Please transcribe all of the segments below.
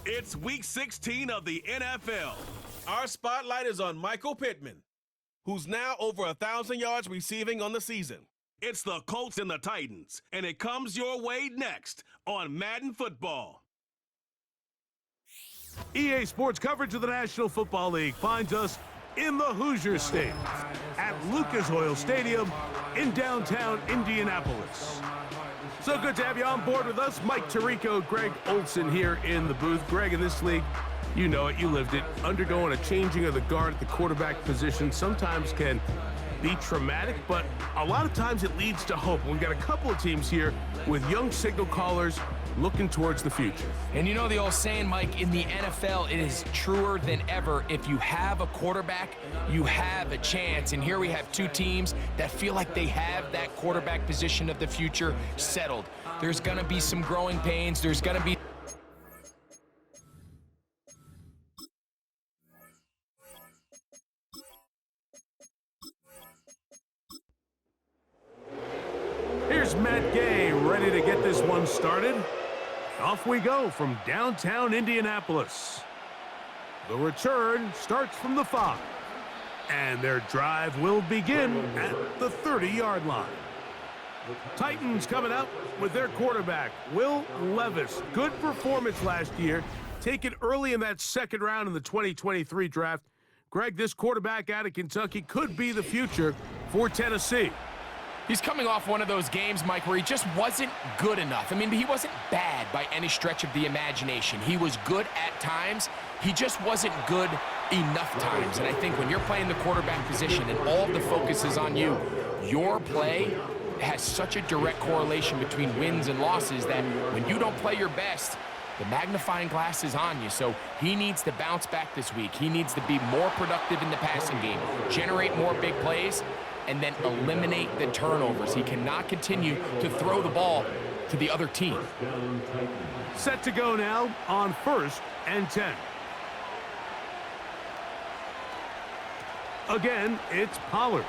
It's Week 16 of the NFL. Our spotlight is on Michael Pittman, who's now over 1,000 yards receiving on the season. It's the Colts and the Titans, and it comes your way next on Madden Football. EA Sports coverage of the National Football League finds us in the Hoosier State at Lucas Oil Stadium in downtown Indianapolis. So good to have you on board with us. Mike Tirico, Greg Olson here in the booth. Greg, in this league, you know it, you lived it. Undergoing a changing of the guard at the quarterback position sometimes can be traumatic, but a lot of times it leads to hope. We've got a couple of teams here with young signal callers looking towards the future. And you know the old saying, Mike, in the NFL, it is truer than ever. If you have a quarterback, you have a chance. And here we have two teams that feel like they have that quarterback position of the future settled. There's going to be some growing pains. There's going to be... Here's Matt Gay ready to get this one started. Off we go from downtown Indianapolis. The return starts from the 5, and their drive will begin at the 30-yard line. Titans coming out with their quarterback, Will Levis. Good performance last year, taken early in that second round in the 2023 draft. Greg, this quarterback out of Kentucky could be the future for Tennessee. He's coming off one of those games, Mike, where he just wasn't good enough. I mean, he wasn't bad by any stretch of the imagination. He was good at times. He just wasn't good enough times. And I think when you're playing the quarterback position and all the focus is on you, your play has such a direct correlation between wins and losses that when you don't play your best, the magnifying glass is on you. So he needs to bounce back this week. He needs to be more productive in the passing game, generate more big plays, and then eliminate the turnovers. He cannot continue to throw the ball to the other team. Set to go now on 1st and 10. Again, it's Pollard.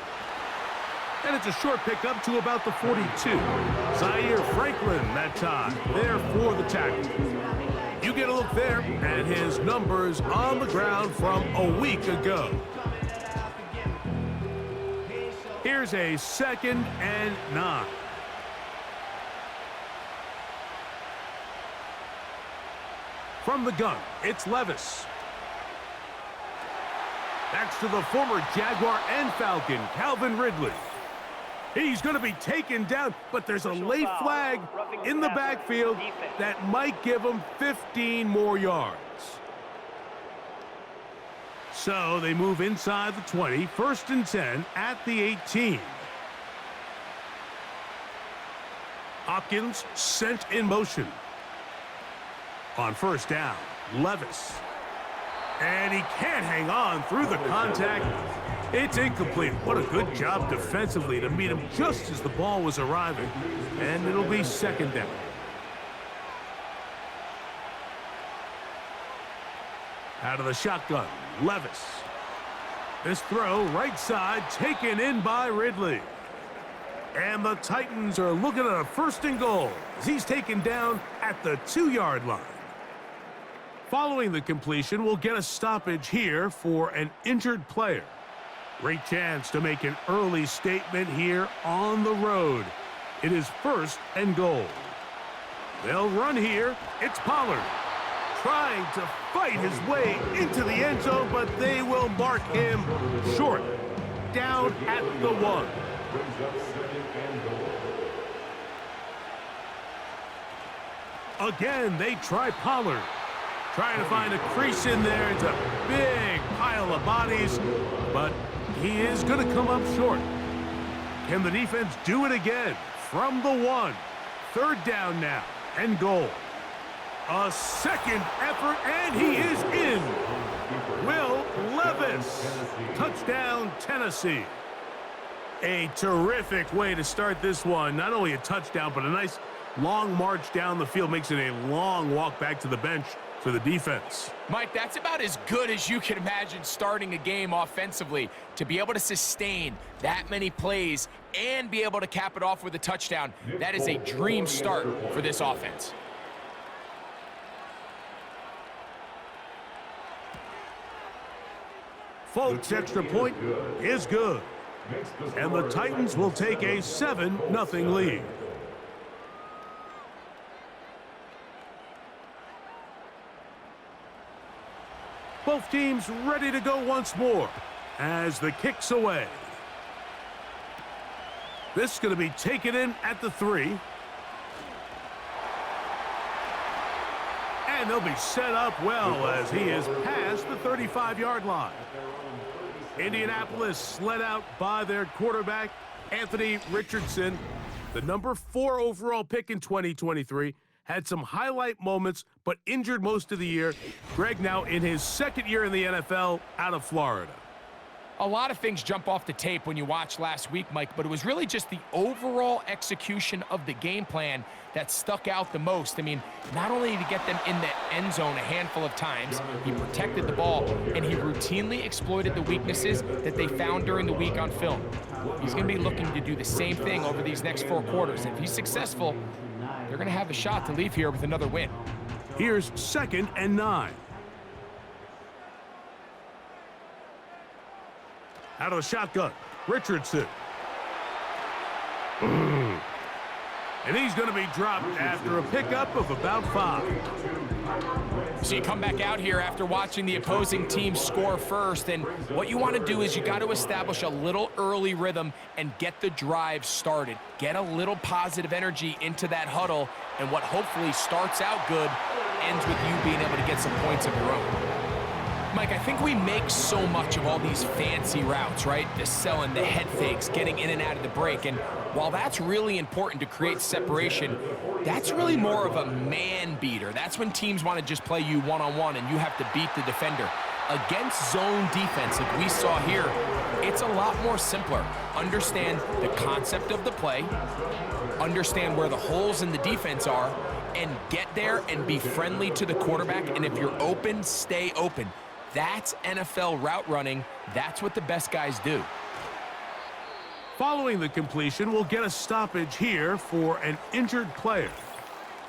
And it's a short pickup to about the 42. Zaire Franklin that time, there for the tackle. You get a look there at his numbers on the ground from a week ago. Here's a 2nd and 9. From the gun, it's Levis. That's to the former Jaguar and Falcon, Calvin Ridley. He's going to be taken down, but there's a late flag in the backfield that might give him 15 more yards. So they move inside the 20, 1st and 10 at the 18. Hopkins sent in motion. On 1st down, Levis. And he can't hang on through the contact. It's incomplete. What a good job defensively to meet him just as the ball was arriving. And it'll be 2nd down. Out of the shotgun, Levis. This throw, right side, taken in by Ridley. And the Titans are looking at a 1st and goal as he's taken down at the 2-yard line. Following the completion, we'll get a stoppage here for an injured player. Great chance to make an early statement here on the road. It is 1st and goal. They'll run here. It's Pollard, trying to fight his way into the end zone, but they will mark him short, down at the 1. Again, they try Pollard, trying to find a crease in there. It's a big pile of bodies, but he is going to come up short. Can the defense do it again from the 1? 3rd down now and goal. A 2nd effort, and he is in. Will Levis. Touchdown, Tennessee. A terrific way to start this one. Not only a touchdown, but a nice long march down the field. Makes it a long walk back to the bench for the defense. Mike, that's about as good as you can imagine starting a game offensively. To be able to sustain that many plays and be able to cap it off with a touchdown, that is a dream start for this offense. Folks, extra point is good. And the Titans will take a 7-0 lead. Both teams ready to go once more as the kick's away. This is going to be taken in at the 3. And they'll be set up well as he is past the 35-yard line. Indianapolis led out by their quarterback, Anthony Richardson. The number 4 overall pick in 2023. Had some highlight moments, but injured most of the year. Greg now in his second year in the NFL out of Florida. A lot of things jump off the tape when you watch last week, Mike, but it was really just the overall execution of the game plan that stuck out the most. I mean, not only did he get them in the end zone a handful of times, he protected the ball, and he routinely exploited the weaknesses that they found during the week on film. He's going to be looking to do the same thing over these next 4 quarters. If he's successful, they're going to have a shot to leave here with another win. Here's 2nd and 9. Out of the shotgun, Richardson. And he's going to be dropped after a pickup of about 5. So you come back out here after watching the opposing team score first, and what you want to do is you got to establish a little early rhythm and get the drive started. Get a little positive energy into that huddle, and what hopefully starts out good ends with you being able to get some points of your own. Mike, I think we make so much of all these fancy routes, right? The selling, the head fakes, getting in and out of the break. And while that's really important to create separation, that's really more of a man beater. That's when teams want to just play you one-on-one and you have to beat the defender. Against zone defense, like we saw here, it's a lot more simpler. Understand the concept of the play, understand where the holes in the defense are, and get there and be friendly to the quarterback. And if you're open, stay open. That's NFL route running. That's what the best guys do. Following the completion, we'll get a stoppage here for an injured player.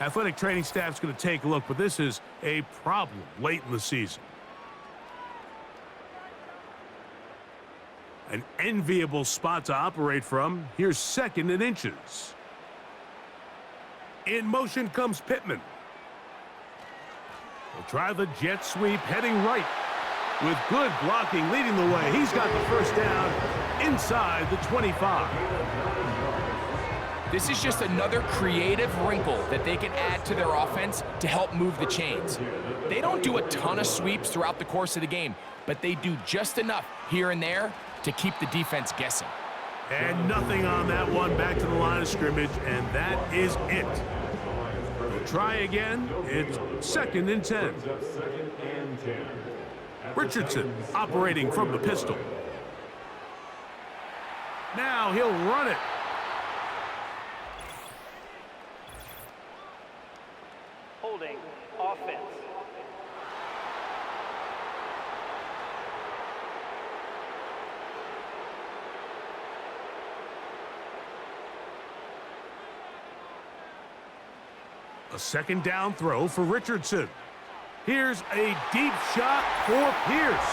Athletic training staff's going to take a look, but this is a problem late in the season. An enviable spot to operate from. Here's 2nd and inches. In motion comes Pittman. He'll try the jet sweep, heading right. With good blocking leading the way, he's got the first down inside the 25. This is just another creative wrinkle that they can add to their offense to help move the chains. They don't do a ton of sweeps throughout the course of the game, but they do just enough here and there to keep the defense guessing. And nothing on that one, back to the line of scrimmage, and that is it. We'll try again. It's 2nd and 10. Richardson operating from the pistol. Now he'll run it. Holding offense. A 2nd down throw for Richardson. Here's a deep shot for Pierce.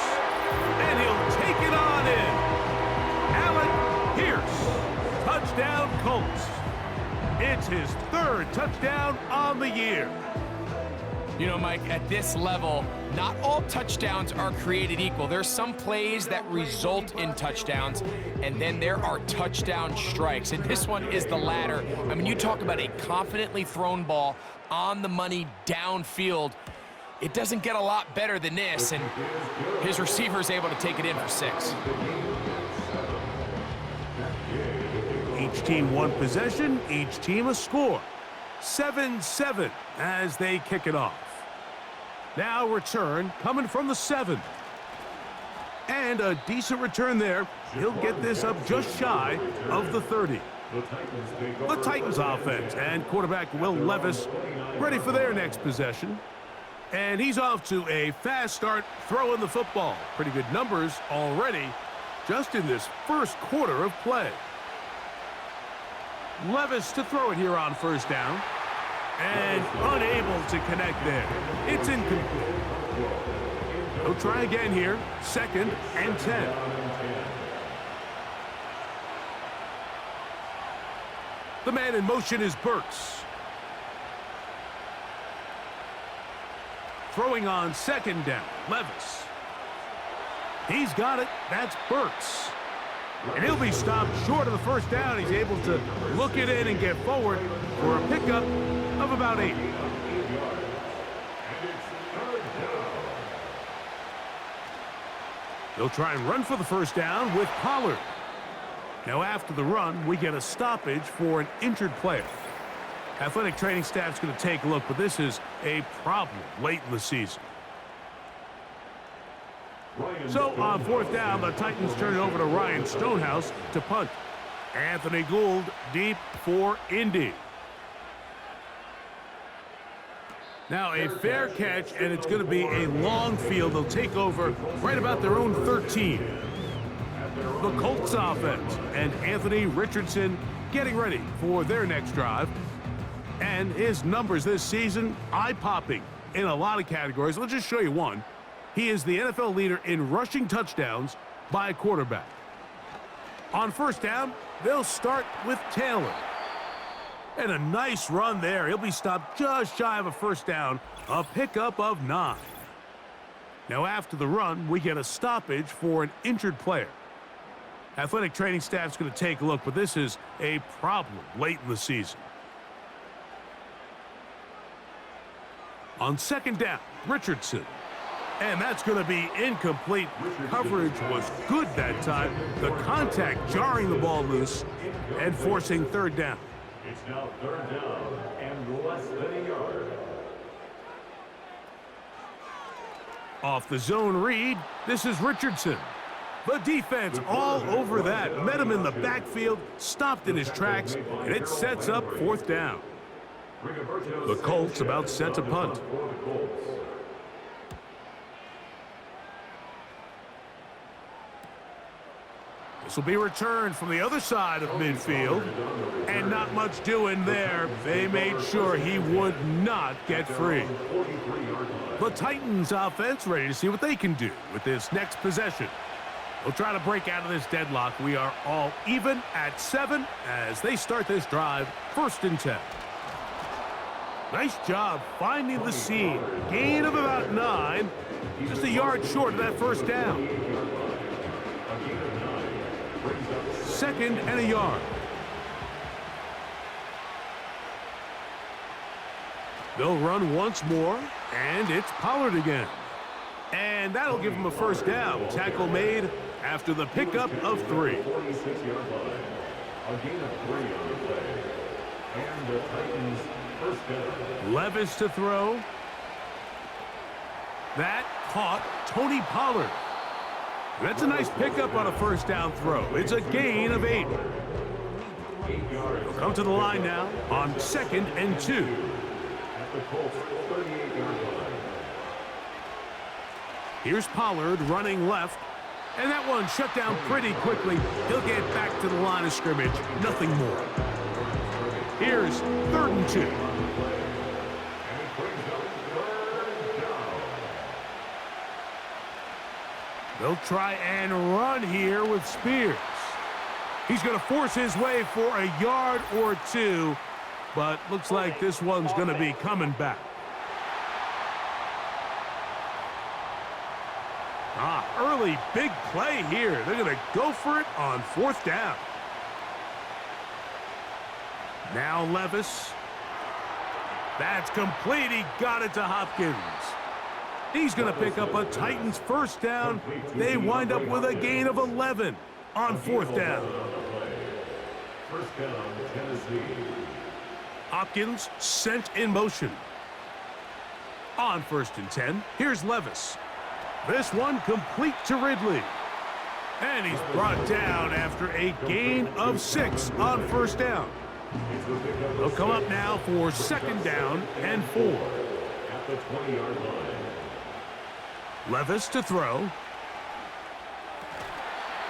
And he'll take it on in. Alec Pierce. Touchdown, Colts. It's his 3rd touchdown on the year. You know, Mike, at this level, not all touchdowns are created equal. There's some plays that result in touchdowns, and then there are touchdown strikes. And this one is the latter. I mean, you talk about a confidently thrown ball on the money downfield. It doesn't get a lot better than this, and his receiver is able to take it in for 6. Each team one possession, each team a score. 7-7 as they kick it off. Now return coming from the 7. And a decent return there. He'll get this up just shy of the 30. The Titans offense and quarterback Will Levis ready for their next possession. And he's off to a fast start throwing the football. Pretty good numbers already just in this first quarter of play. Levis to throw it here on 1st down. And unable to connect there. It's incomplete. He'll try again here. 2nd and 10. The man in motion is Burks. Throwing on 2nd down, Levis. He's got it. That's Burks. And he'll be stopped short of the first down. He's able to look it in and get forward for a pickup of about 8. They'll try and run for the first down with Pollard. Now after the run, we get a stoppage for an injured player. Athletic training staff's going to take a look, but this is a problem late in the season. So on 4th down, the Titans turn it over to Ryan Stonehouse to punt. Anthony Gould deep for Indy. Now a fair catch, and it's going to be a long field. They'll take over right about their own 13. The Colts offense and Anthony Richardson getting ready for their next drive. And his numbers this season, eye-popping in a lot of categories. Let's just show you one. He is the NFL leader in rushing touchdowns by a quarterback. On 1st down, they'll start with Taylor. And a nice run there. He'll be stopped just shy of a 1st down, a pickup of 9. Now after the run, we get a stoppage for an injured player. Athletic training staff's going to take a look, but this is a problem late in the season. On 2nd down, Richardson. And that's going to be incomplete. Coverage was good that time. The contact jarring the ball loose and forcing 3rd down. It's now 3rd down and less than a yard. Off the zone read, this is Richardson. The defense all over that. Met him in the backfield, stopped in his tracks, and it sets up 4th down. The Colts about set to punt. This will be returned from the other side of midfield, and not much doing there. They made sure he would not get free. The Titans offense ready to see what they can do with this next possession. They'll try to break out of this deadlock. We are all even at 7 as they start this drive, 1st and 10. Nice job finding the seam. Gain of about 9, just a yard short of that 1st down. 2nd and a yard. They'll run once more, and it's Pollard again. And that'll give him a 1st down. Tackle made after the pickup of 3. Levis to throw. That caught Tony Pollard. That's a nice pickup on a 1st down throw. It's a gain of 8. They'll come to the line now on 2nd and 2. Here's Pollard running left. And that one shut down pretty quickly. He'll get back to the line of scrimmage. Nothing more. Here's 3rd and 2. They'll try and run here with Spears. He's going to force his way for a yard or 2, but looks like this one's going to be coming back. Early big play here. They're going to go for it on 4th down. Now Levis. That's complete. He got it to Hopkins. He's going to pick up a Titans 1st down. They wind up with a gain of 11 on 4th down. 1st down, Tennessee. Hopkins sent in motion. On 1st and 10, here's Levis. This one complete to Ridley. And he's brought down after a gain of 6 on 1st down. They'll come up now for 2nd down and 4. At the 20-yard line. Levis to throw.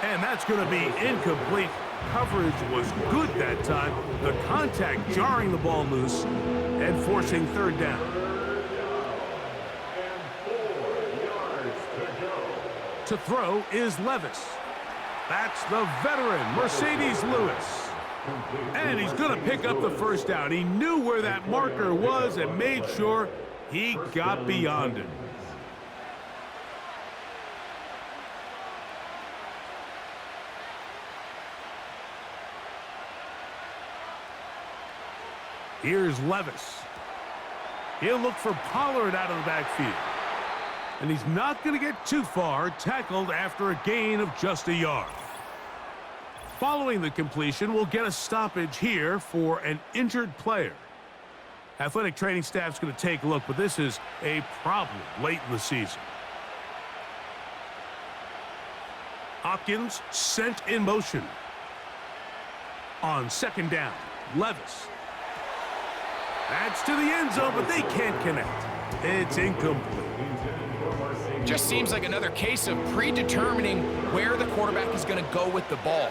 And that's going to be incomplete. Coverage was good that time. The contact jarring the ball loose and forcing 3rd down. And 4 yards to To throw is Levis. That's the veteran, Mercedes Lewis. And he's going to pick up the first down. He knew where that marker was and made sure he got beyond it. Here's Levis. He'll look for Pollard out of the backfield. And he's not going to get too far, tackled after a gain of just a yard. Following the completion, we'll get a stoppage here for an injured player. Athletic training staff's going to take a look, but this is a problem late in the season. Hopkins sent in motion. On second down, Levis. That's to the end zone, but they can't connect. It's incomplete. Just seems like another case of predetermining where the quarterback is going to go with the ball.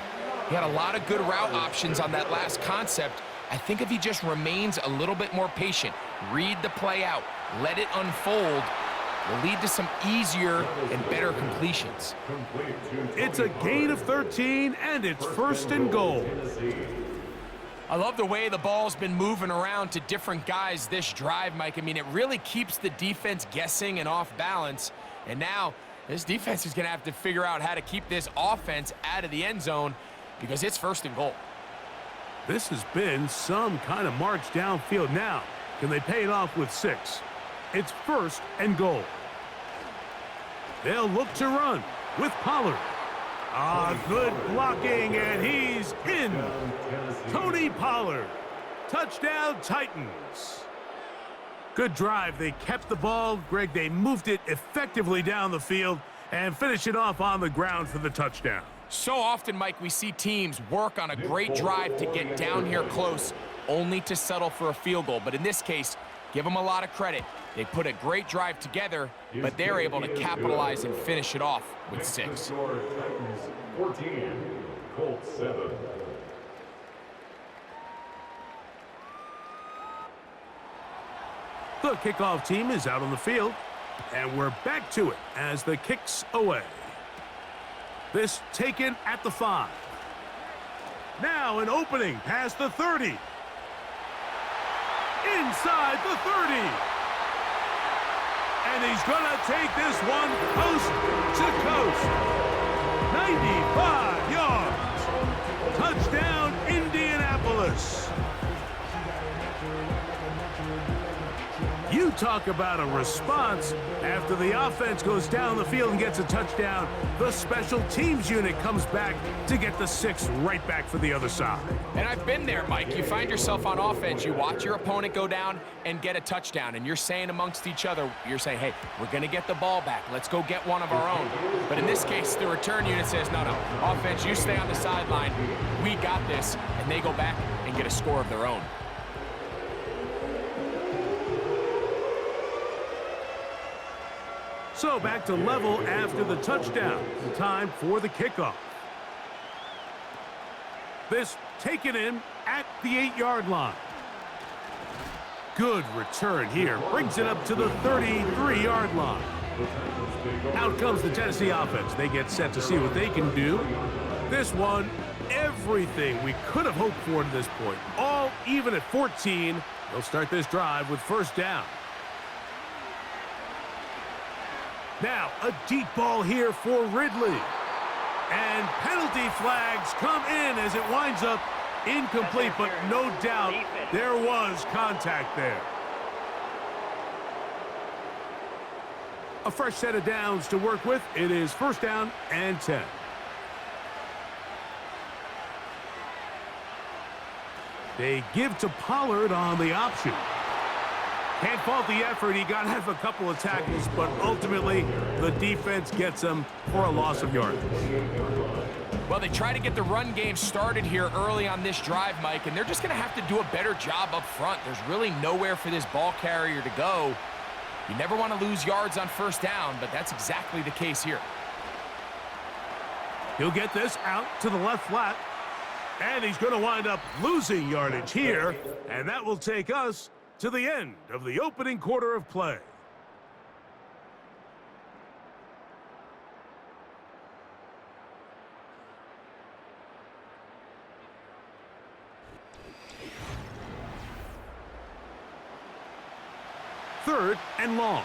He had a lot of good route options on that last concept. I think if he just remains a little bit more patient, read the play out, let it unfold, will lead to some easier and better completions. It's a gain of 13, and it's first and goal. I love the way the ball's been moving around to different guys this drive, Mike. I mean, it really keeps the defense guessing and off balance. And now this defense is going to have to figure out how to keep this offense out of the end zone because it's first and goal. This has been some kind of march downfield now. Can they pay it off with 6? It's first and goal. They'll look to run with Pollard. Good blocking, and he's in. Tony Pollard. Touchdown, Titans. Good drive. They kept the ball. Greg, they moved it effectively down the field and finish it off on the ground for the touchdown. So often, Mike, we see teams work on a great drive to get down here close, only to settle for a field goal. But in this case, give them a lot of credit. They put a great drive together, but they're able to capitalize and finish it off with 6. Titans 14, Colts 7. The kickoff team is out on the field, and we're back to it as the kick's away. This taken at the 5. Now an opening past the 30. Inside the 30. And he's going to take this one coast to coast. 95 yards. Touchdown, Indianapolis. You talk about a response. After the offense goes down the field and gets a touchdown, the special teams unit comes back to get the 6 right back for the other side. And I've been there, Mike. You find yourself on offense, you watch your opponent go down and get a touchdown, and you're saying amongst each other, you're saying, hey, we're going to get the ball back. Let's go get one of our own. But in this case, the return unit says, no, offense, you stay on the sideline. We got this. And they go back and get a score of their own. So back to level after the touchdown. Time for the kickoff. This taken in at the 8-yard line. Good return here. Brings it up to the 33-yard line. Out comes the Tennessee offense. They get set to see what they can do. This one, everything we could have hoped for to this point. All even at 14. They'll start this drive with first down. Now, a deep ball here for Ridley. And penalty flags come in as it winds up incomplete, but no doubt there was contact there. A fresh set of downs to work with. It is first down and 10. They give to Pollard on the option. Can't fault the effort. He got half a couple of tackles, but ultimately the defense gets him for a loss of yardage. Well, they try to get the run game started here early on this drive, Mike, and they're just going to have to do a better job up front. There's really nowhere for this ball carrier to go. You never want to lose yards on first down, but that's exactly the case here. He'll get this out to the left flat, and he's going to wind up losing yardage here, and that will take us to the end of the opening quarter of play. 3rd and long.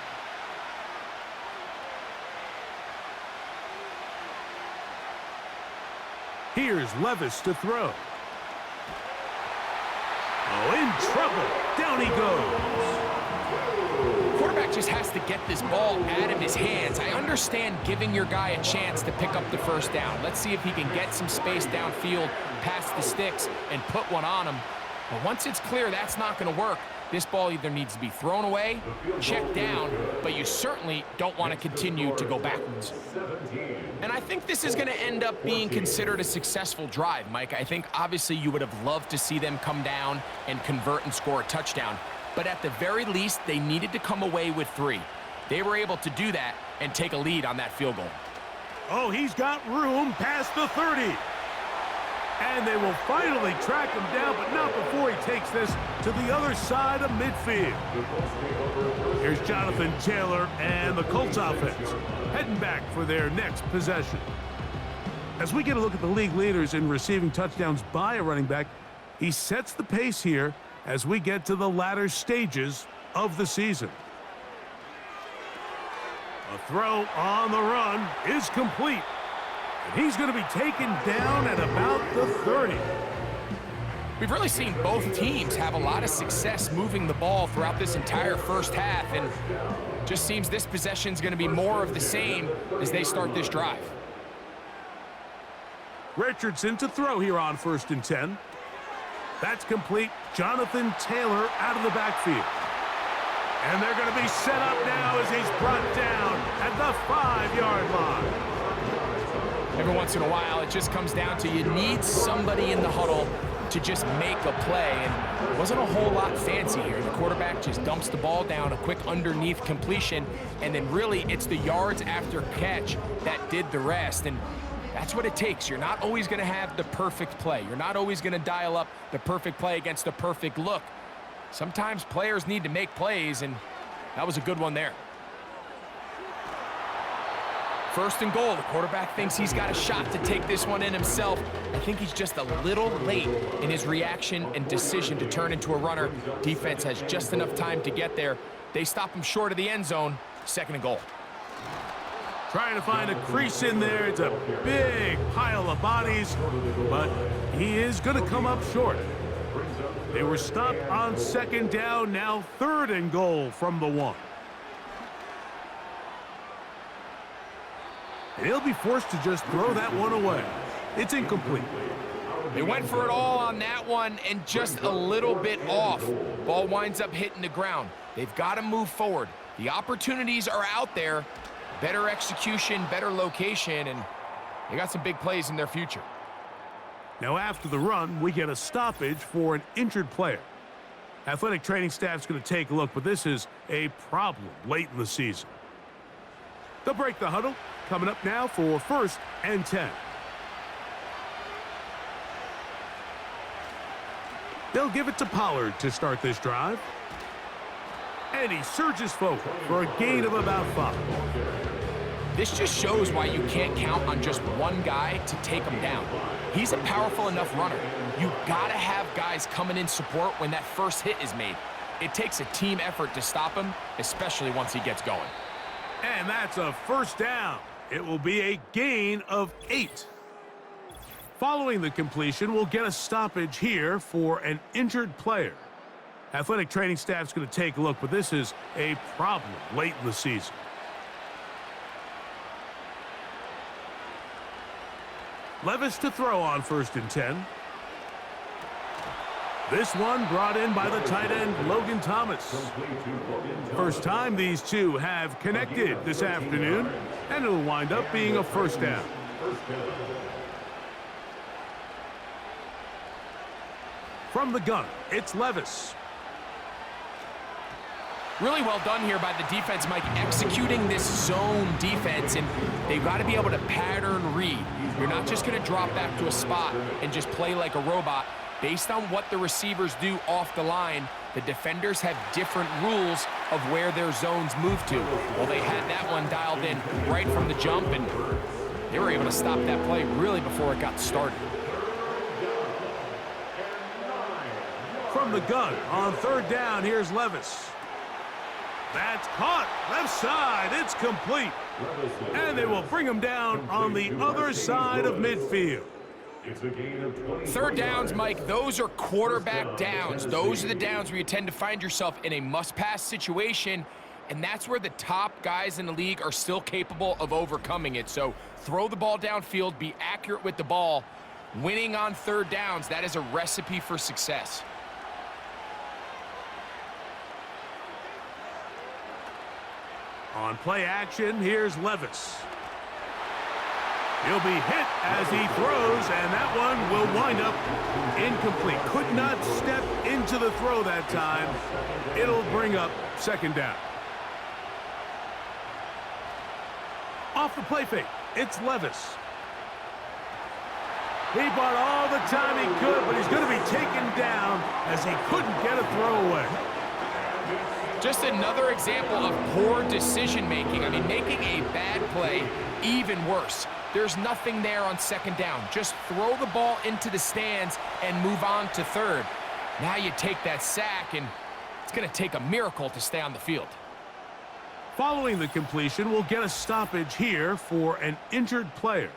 Here's Levis to throw. Oh, in trouble. Down he goes. Quarterback just has to get this ball out of his hands. I understand giving your guy a chance to pick up the first down. Let's see if he can get some space downfield, past the sticks, and put one on him. But once it's clear that's not going to work, this ball either needs to be thrown away, checked down, but you certainly don't want to continue to go backwards. And I think this is going to end up being considered a successful drive, Mike. I think obviously you would have loved to see them come down and convert and score a touchdown. But at the very least, they needed to come away with 3. They were able to do that and take a lead on that field goal. Oh, he's got room past the 30. And they will finally track him down, but not before he takes this to the other side of midfield. Here's Jonathan Taylor and the Colts offense heading back for their next possession. As we get a look at the league leaders in receiving touchdowns by a running back, he sets the pace here as we get to the latter stages of the season. A throw on the run is complete. And he's going to be taken down at about the 30. We've really seen both teams have a lot of success moving the ball throughout this entire first half, and just seems this possession is going to be more of the same as they start this drive. Richardson to throw here on 1st and 10. That's complete. Jonathan Taylor out of the backfield. And they're going to be set up now as he's brought down at the 5-yard line. Every once in a while, it just comes down to you need somebody in the huddle to just make a play, and it wasn't a whole lot fancy here. The quarterback just dumps the ball down, a quick underneath completion, and then really it's the yards after catch that did the rest, and that's what it takes. You're not always going to have the perfect play. You're not always going to dial up the perfect play against the perfect look. Sometimes players need to make plays, and that was a good one there. 1st and goal. The quarterback thinks he's got a shot to take this one in himself. I think he's just a little late in his reaction and decision to turn into a runner. Defense has just enough time to get there. They stop him short of the end zone. 2nd and goal. Trying to find a crease in there. It's a big pile of bodies, but he is going to come up short. They were stopped on 2nd down, now 3rd and goal from the 1. And he'll be forced to just throw that one away. It's incomplete. They went for it all on that one and just a little bit off. Ball winds up hitting the ground. They've got to move forward. The opportunities are out there. Better execution, better location, and they got some big plays in their future. Now after the run, we get a stoppage for an injured player. Athletic training staff's going to take a look, but this is a problem late in the season. They'll break the huddle. Coming up now for 1st and 10. They'll give it to Pollard to start this drive. And he surges forward for a gain of about 5. This just shows why you can't count on just one guy to take him down. He's a powerful enough runner. You gotta have guys coming in support when that first hit is made. It takes a team effort to stop him, especially once he gets going. And that's a 1st down. It will be a gain of 8. Following the completion, we'll get a stoppage here for an injured player. Athletic training staff's going to take a look, but this is a problem late in the season. Levis to throw on 1st and 10. This one brought in by the tight end, Logan Thomas. First time these two have connected this afternoon, and it'll wind up being a 1st down. From the gun, it's Levis. Really well done here by the defense, Mike, executing this zone defense, and they've got to be able to pattern read. You're not just going to drop back to a spot and just play like a robot. Based on what the receivers do off the line, the defenders have different rules of where their zones move to. Well, they had that one dialed in right from the jump, and they were able to stop that play really before it got started. From the gun on 3rd down, here's Levis. That's caught. Left side. It's complete. And they will bring him down on the other side of midfield. It's a gain of 20. Third downs, Mike, those are quarterback downs. Those are the downs where you tend to find yourself in a must-pass situation, and that's where the top guys in the league are still capable of overcoming it. So throw the ball downfield, be accurate with the ball. Winning on third downs, that is a recipe for success. On play action, here's Levis. He'll be hit as he throws, and that one will wind up incomplete. Could not step into the throw that time. It'll bring up second down. Off the play fake, it's Levis. He bought all the time he could, but he's going to be taken down as he couldn't get a throw away. Just another example of poor decision-making. I mean, making a bad play even worse. There's nothing there on second down. Just throw the ball into the stands and move on to third. Now you take that sack, and it's going to take a miracle to stay on the field. Following the completion, we'll get a stoppage here for an injured player.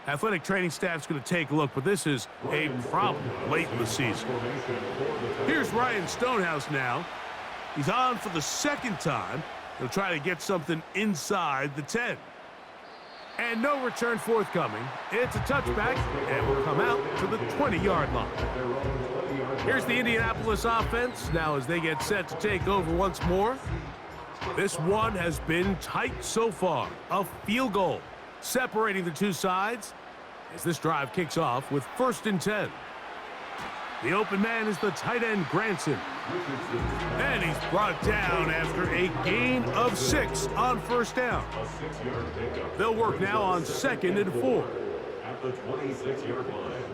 Athletic training staff's going to take a look, but this is a problem late in the season. Here's Ryan Stonehouse now. He's on for the second time. He'll try to get something inside the 10. And no return forthcoming. It's a touchback, and will come out to the 20-yard line. Here's the Indianapolis offense now as they get set to take over once more. This one has been tight so far. A field goal separating the two sides as this drive kicks off with 1st and 10. The open man is the tight end, Granson. And he's brought down after a gain of 6 on first down. They'll work now on 2nd and 4. At the 26-yard line.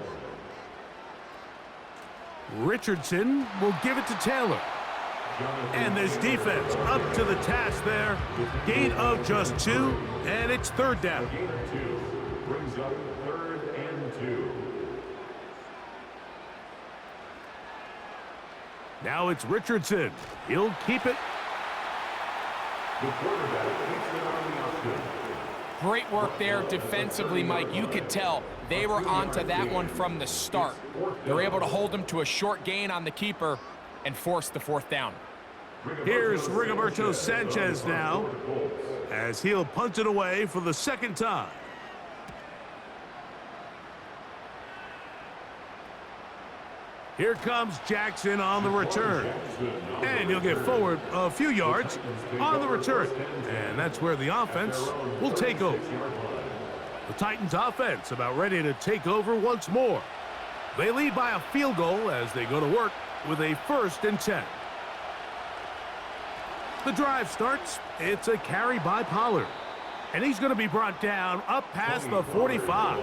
Richardson will give it to Taylor. And this defense up to the task there. Gain of just 2, and it's 3rd down. Gain of 2 brings up 3rd and 2. Now it's Richardson. He'll keep it. The quarterback keeps it on the option. Great work there defensively, Mike. You could tell they were onto that one from the start. They're able to hold him to a short gain on the keeper and force the 4th down. Here's Rigoberto Sanchez now as he'll punt it away for the 2nd time. Here comes Jackson on the return. And he'll get forward a few yards on the return. And that's where the offense will take over. The Titans offense about ready to take over once more. They lead by a field goal as they go to work with a 1st and 10. The drive starts. It's a carry by Pollard. And he's going to be brought down up past the 45.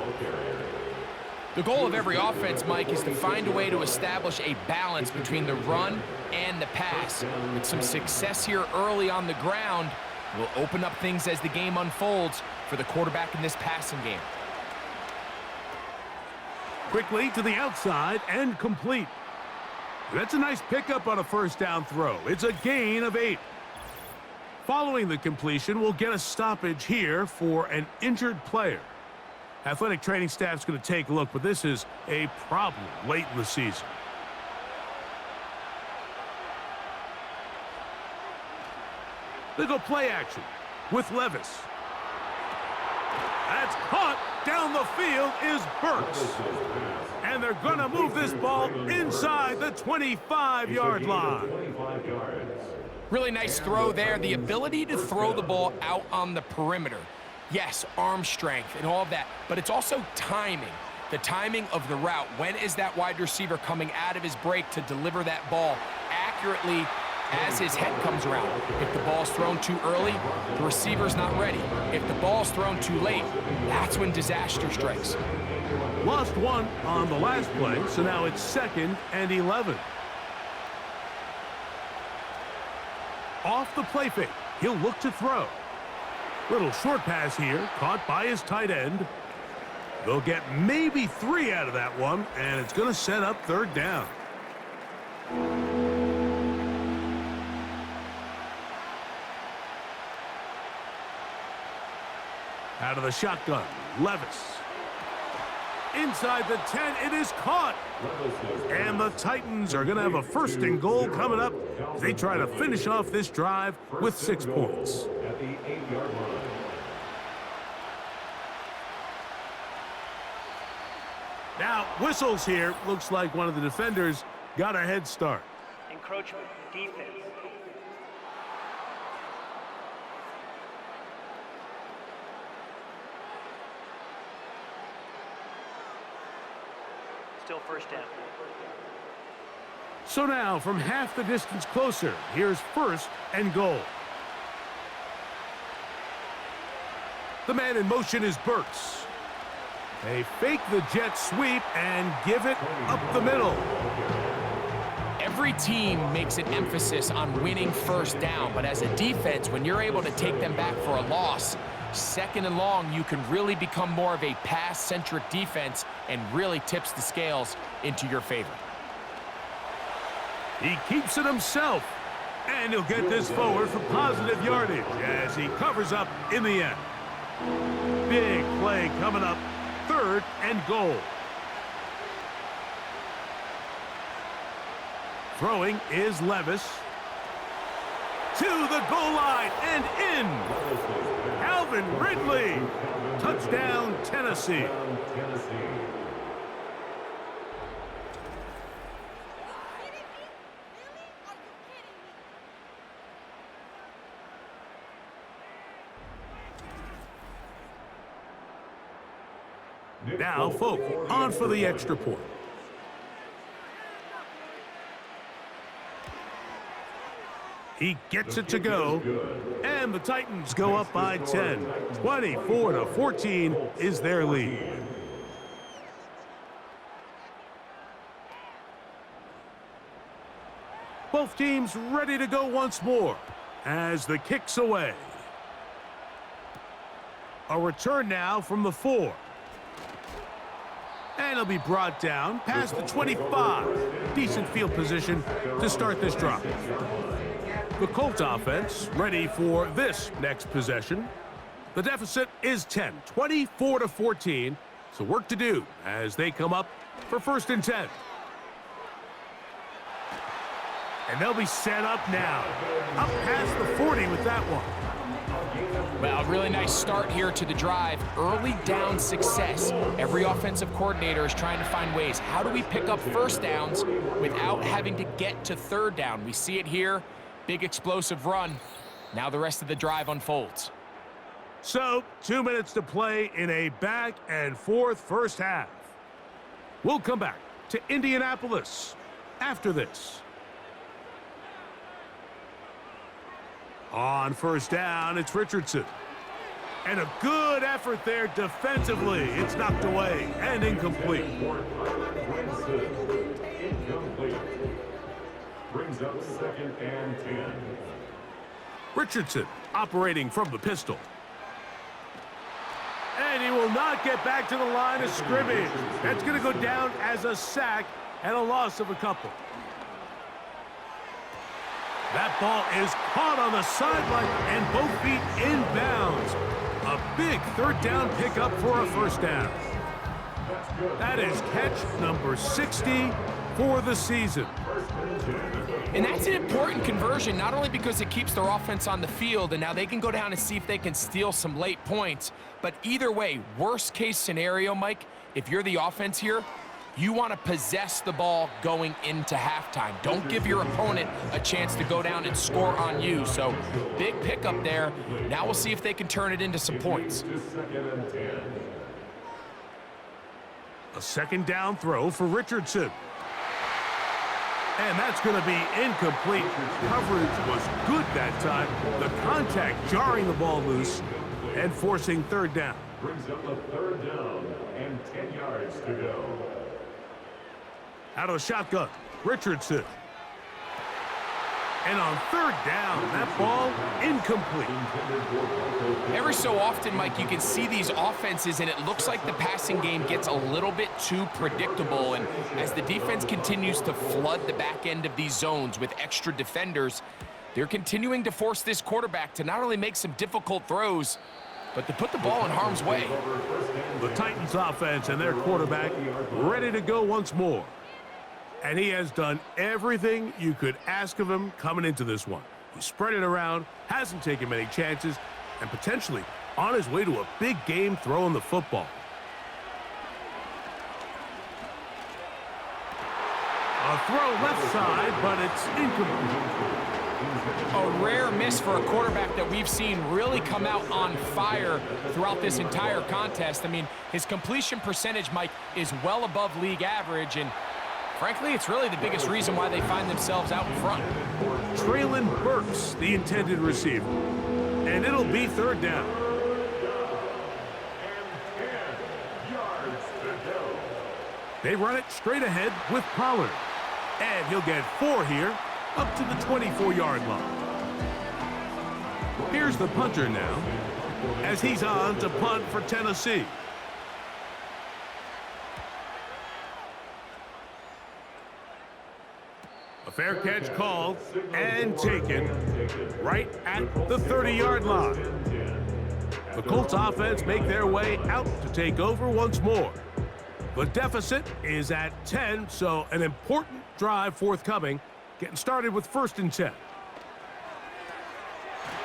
The goal of every offense, Mike, is to find a way to establish a balance between the run and the pass. With some success here early on the ground, will open up things as the game unfolds for the quarterback in this passing game. Quickly to the outside and complete. That's a nice pickup on a 1st down throw. It's a gain of 8. Following the completion, we'll get a stoppage here for an injured player. Athletic training staff's going to take a look, but this is a problem late in the season. They go play action with Levis. That's caught down the field is Burks. And they're going to move this ball inside the 25-yard line. 25 yards. Really nice throw there. The ability to throw the ball out on the perimeter. Yes, arm strength and all of that, but it's also timing. The timing of the route. When is that wide receiver coming out of his break to deliver that ball accurately as his head comes around? If the ball's thrown too early, the receiver's not ready. If the ball's thrown too late, that's when disaster strikes. Lost 1 on the last play, so now it's 2nd and 11. Off the play fake, he'll look to throw. Little short pass here, caught by his tight end. They'll get maybe 3 out of that one, and it's going to set up 3rd down. Out of the shotgun, Levis. Inside the 10, it is caught. And the Titans are going to have a 1st and goal coming up as they try to finish off this drive with 6 points. At the 8-yard line. Now, whistles here. Looks like one of the defenders got a head start. Encroachment. Defense. Still first down. So now, from half the distance closer, here's 1st and goal. The man in motion is Burks. They fake the jet sweep and give it up the middle. Every team makes an emphasis on winning first down, but as a defense, when you're able to take them back for a loss, 2nd and long, you can really become more of a pass-centric defense and really tips the scales into your favor. He keeps it himself, and he'll get this forward for positive yardage as he covers up in the end. Big play coming up, 3rd and goal. Throwing is Levis. To the goal line and in. Calvin Ridley. Touchdown, Tennessee. Now, Folk on for the extra point. He gets it to go, and the Titans go up by 10. 24-14 is their lead. Both teams ready to go once more as the kick's away. A return now from the 4. And he'll be brought down past the 25. Decent field position to start this drive. The Colts offense ready for this next possession. The deficit is 10, 24-14. So work to do as they come up for 1st and 10. And they'll be set up now. Up past the 40 with that one. Well, a really nice start here to the drive. Early down success. Every offensive coordinator is trying to find ways. How do we pick up 1st downs without having to get to 3rd down? We see it here. Big explosive run. Now the rest of the drive unfolds. So, 2 minutes to play in a back and forth first half. We'll come back to Indianapolis after this. On 1st down, it's Richardson. And a good effort there defensively. It's knocked away and incomplete. Incomplete. Brings up 2nd and 10. Richardson operating from the pistol. And he will not get back to the line of scrimmage. That's going to go down as a sack and a loss of a couple. That ball is caught on the sideline and both feet inbounds. A big 3rd down pickup for a 1st down. That is catch number 60 for the season. And that's an important conversion, not only because it keeps their offense on the field and now they can go down and see if they can steal some late points, but either way, worst case scenario, Mike, if you're the offense here, you want to possess the ball going into halftime. Don't give your opponent a chance to go down and score on you. So, big pickup there. Now we'll see if they can turn it into some points. A 2nd down throw for Richardson. And that's going to be incomplete. Coverage was good that time. The contact jarring the ball loose and forcing 3rd down. Brings up a 3rd down and 10 yards to go. Out of the shotgun, Richardson. And on 3rd down, that ball incomplete. Every so often, Mike, you can see these offenses, and it looks like the passing game gets a little bit too predictable. And as the defense continues to flood the back end of these zones with extra defenders, they're continuing to force this quarterback to not only make some difficult throws, but they put the ball in harm's way. The Titans offense and their quarterback ready to go once more. And he has done everything you could ask of him coming into this one. He spread it around, hasn't taken many chances, and potentially on his way to a big game throwing the football. A throw left side, but it's incomplete. A rare miss for a quarterback that we've seen really come out on fire throughout this entire contest. I mean, his completion percentage, Mike, is well above league average, and frankly, it's really the biggest reason why they find themselves out in front. Traylon Burks, the intended receiver. And it'll be third down. They run it straight ahead with Pollard. And he'll get 4 here, up to the 24-yard line. Here's the punter now, as he's on to punt for Tennessee. A fair catch called and taken right at the 30-yard line. The Colts offense make their way out to take over once more. The deficit is at 10, so an important drive forthcoming, getting started with 1st and 10.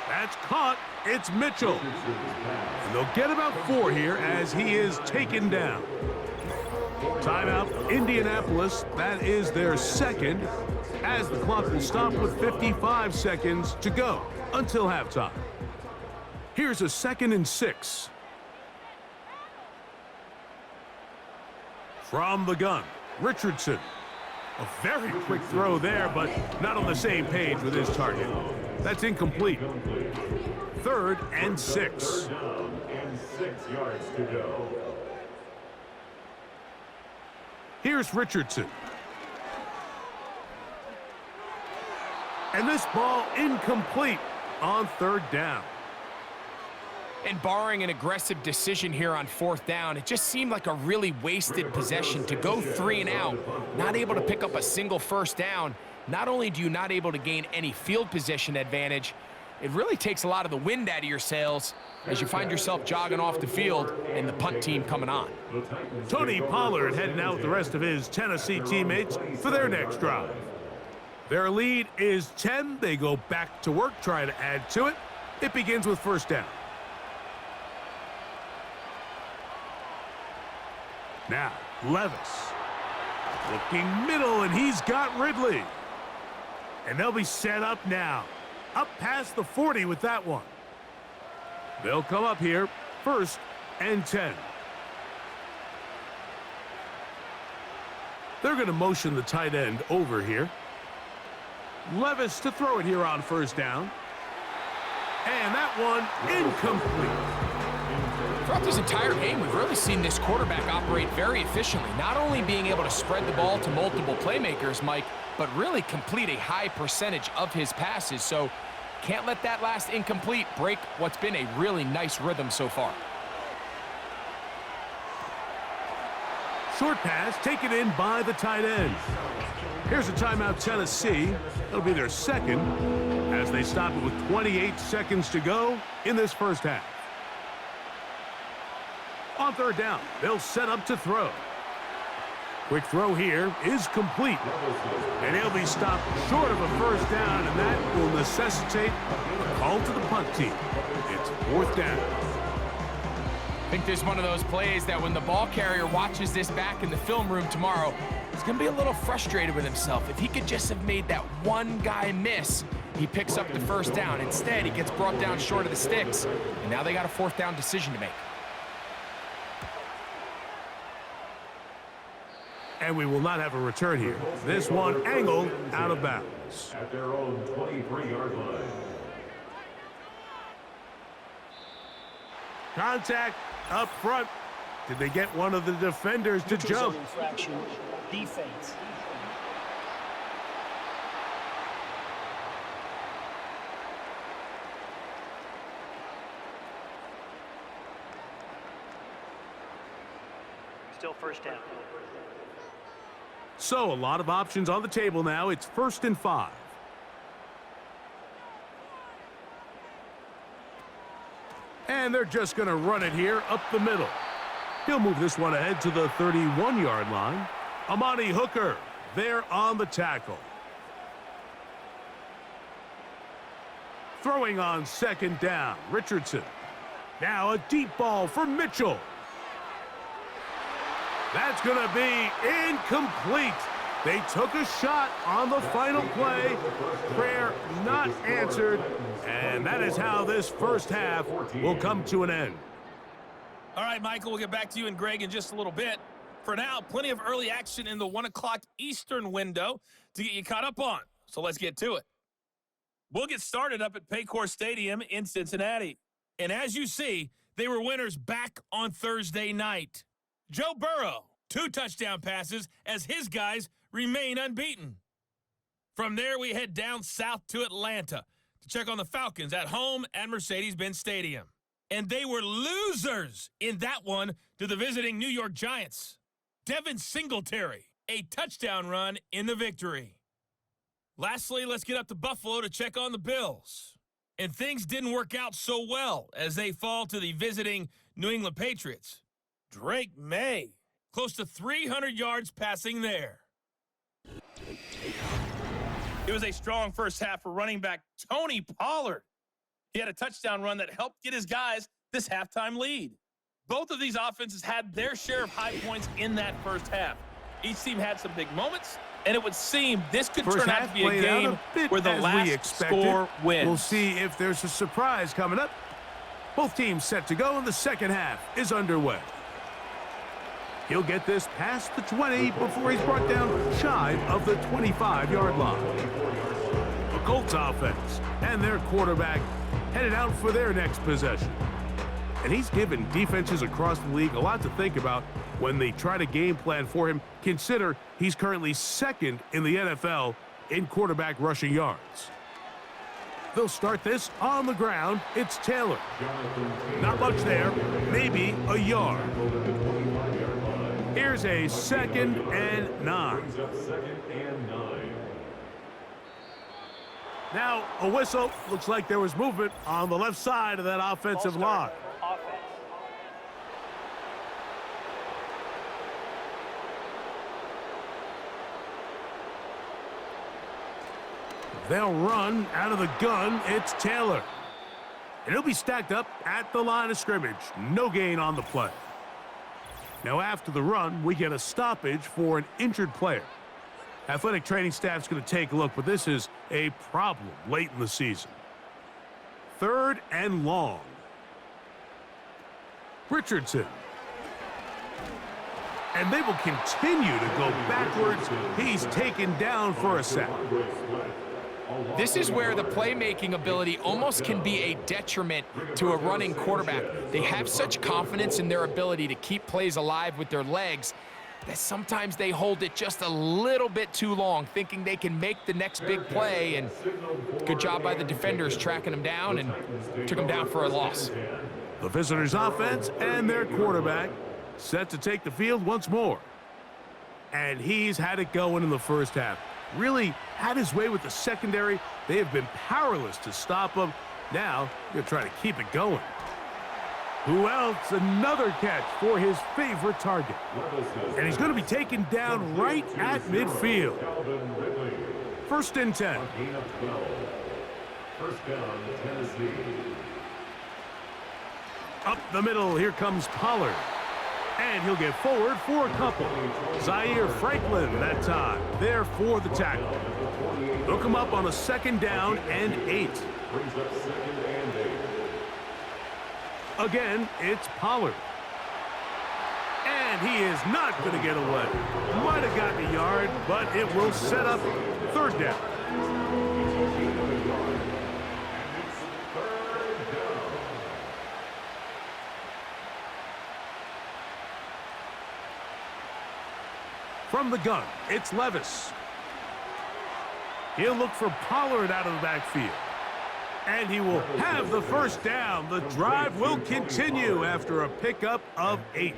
That's caught. It's Mitchell. And they'll get about 4 here as he is taken down. Timeout, Indianapolis. That is their second, as the clock will stop with 55 seconds to go until halftime. Here's a 2nd and 6. From the gun, Richardson. A very quick throw there, but not on the same page with his target. That's incomplete. 3rd and 6. And 6 yards to go. Here's Richardson. And this ball incomplete on 3rd down. And barring an aggressive decision here on 4th down, it just seemed like a really wasted possession to go 3 and out, not able to pick up a single 1st down. Not only do you not able to gain any field position advantage, it really takes a lot of the wind out of your sails as you find yourself jogging off the field and the punt team coming on. Tony Pollard heading out with the rest of his Tennessee teammates for their next drive. Their lead is 10. They go back to work, trying to add to it. It begins with 1st down. Now, Levis. Looking middle, and he's got Ridley. And they'll be set up now. Up past the 40 with that one. They'll come up here, 1st and 10. They're going to motion the tight end over here. Levis to throw it here on 1st down. And that one incomplete. Throughout this entire game, we've really seen this quarterback operate very efficiently, not only being able to spread the ball to multiple playmakers, Mike, but really complete a high percentage of his passes. So can't let that last incomplete break what's been a really nice rhythm so far. Short pass taken in by the tight end. Here's a timeout, Tennessee. It'll be their 2nd as they stop it with 28 seconds to go in this 1st half. On 3rd down, they'll set up to throw. Quick throw here is complete. And he'll be stopped short of a 1st down, and that will necessitate a call to the punt team. It's 4th down. I think there's one of those plays that when the ball carrier watches this back in the film room tomorrow, he's going to be a little frustrated with himself. If he could just have made that one guy miss, he picks up the 1st down. Instead, he gets brought down short of the sticks, and now they got a 4th down decision to make. And we will not have a return here. This one angled out of bounds. At their own 23-yard line. Contact up front. Did they get one of the defenders to jump? Infraction, defense. Still 1st down. So a lot of options on the table now. It's 1st and 5. And they're just going to run it here up the middle. He'll move this one ahead to the 31-yard line. Amani Hooker there on the tackle. Throwing on second down, Richardson. Now a deep ball for Mitchell. That's going to be incomplete. They took a shot on the final play. Prayer not answered. And that is how this first half will come to an end. All right, Michael, we'll get back to you and Greg in just a little bit. For now, plenty of early action in the 1 o'clock Eastern window to get you caught up on. So let's get to it. We'll get started up at Paycor Stadium in Cincinnati. And as you see, they were winners back on Thursday night. Joe Burrow, 2 touchdown passes as his guys remain unbeaten. From there, we head down south to Atlanta to check on the Falcons at home at Mercedes-Benz Stadium. And they were losers in that one to the visiting New York Giants. Devin Singletary, a touchdown run in the victory. Lastly, let's get up to Buffalo to check on the Bills. And things didn't work out so well as they fall to the visiting New England Patriots. Drake May, close to 300 yards passing there. It was a strong first half for running back Tony Pollard. He had a touchdown run that helped get his guys this halftime lead. Both of these offenses had their share of high points in that first half. Each team had some big moments, and it would seem this could turn out to be a game where the last score wins. We'll see if there's a surprise coming up. Both teams set to go, and the second half is underway. He'll get this past the 20 before he's brought down shy of the 25-yard line. The Colts offense and their quarterback headed out for their next possession. And he's given defenses across the league a lot to think about when they try to game plan for him. Consider he's currently second in the NFL in quarterback rushing yards. They'll start this on the ground. It's Taylor. Not much there, maybe a yard. Here's a 2nd and 9. Now a whistle. Looks like there was movement on the left side of that offensive line. They'll run out of the gun. It's Taylor. And he'll be stacked up at the line of scrimmage. No gain on the play. Now after the run, we get a stoppage for an injured player. Athletic training staff's going to take a look, but this is a problem late in the season. 3rd and long. Richardson. And they will continue to go backwards. He's taken down for a sack. This is where the playmaking ability almost can be a detriment to a running quarterback. They have such confidence in their ability to keep plays alive with their legs that sometimes they hold it just a little bit too long, thinking they can make the next big play, and good job by the defenders tracking him down and took him down for a loss. The visitors' offense and their quarterback set to take the field once more. And he's had it going in the first half. Really had his way with the secondary. They have been powerless to stop him. Now, they're trying to keep it going. Who else? Another catch for his favorite target. And he's going to be taken down right at midfield. 1st and 10. First down, Tennessee. Up the middle, here comes Pollard. And he'll get forward for a couple. Zaire Franklin that time, there for the tackle. They'll come up on a 2nd down and 8. Brings up 2nd and 8. Again, it's Pollard. And he is not going to get away. Might have gotten a yard, but it will set up 3rd down. From the gun, it's Levis. He'll look for Pollard out of the backfield. And he will have the first down. The drive will continue after a pickup of 8.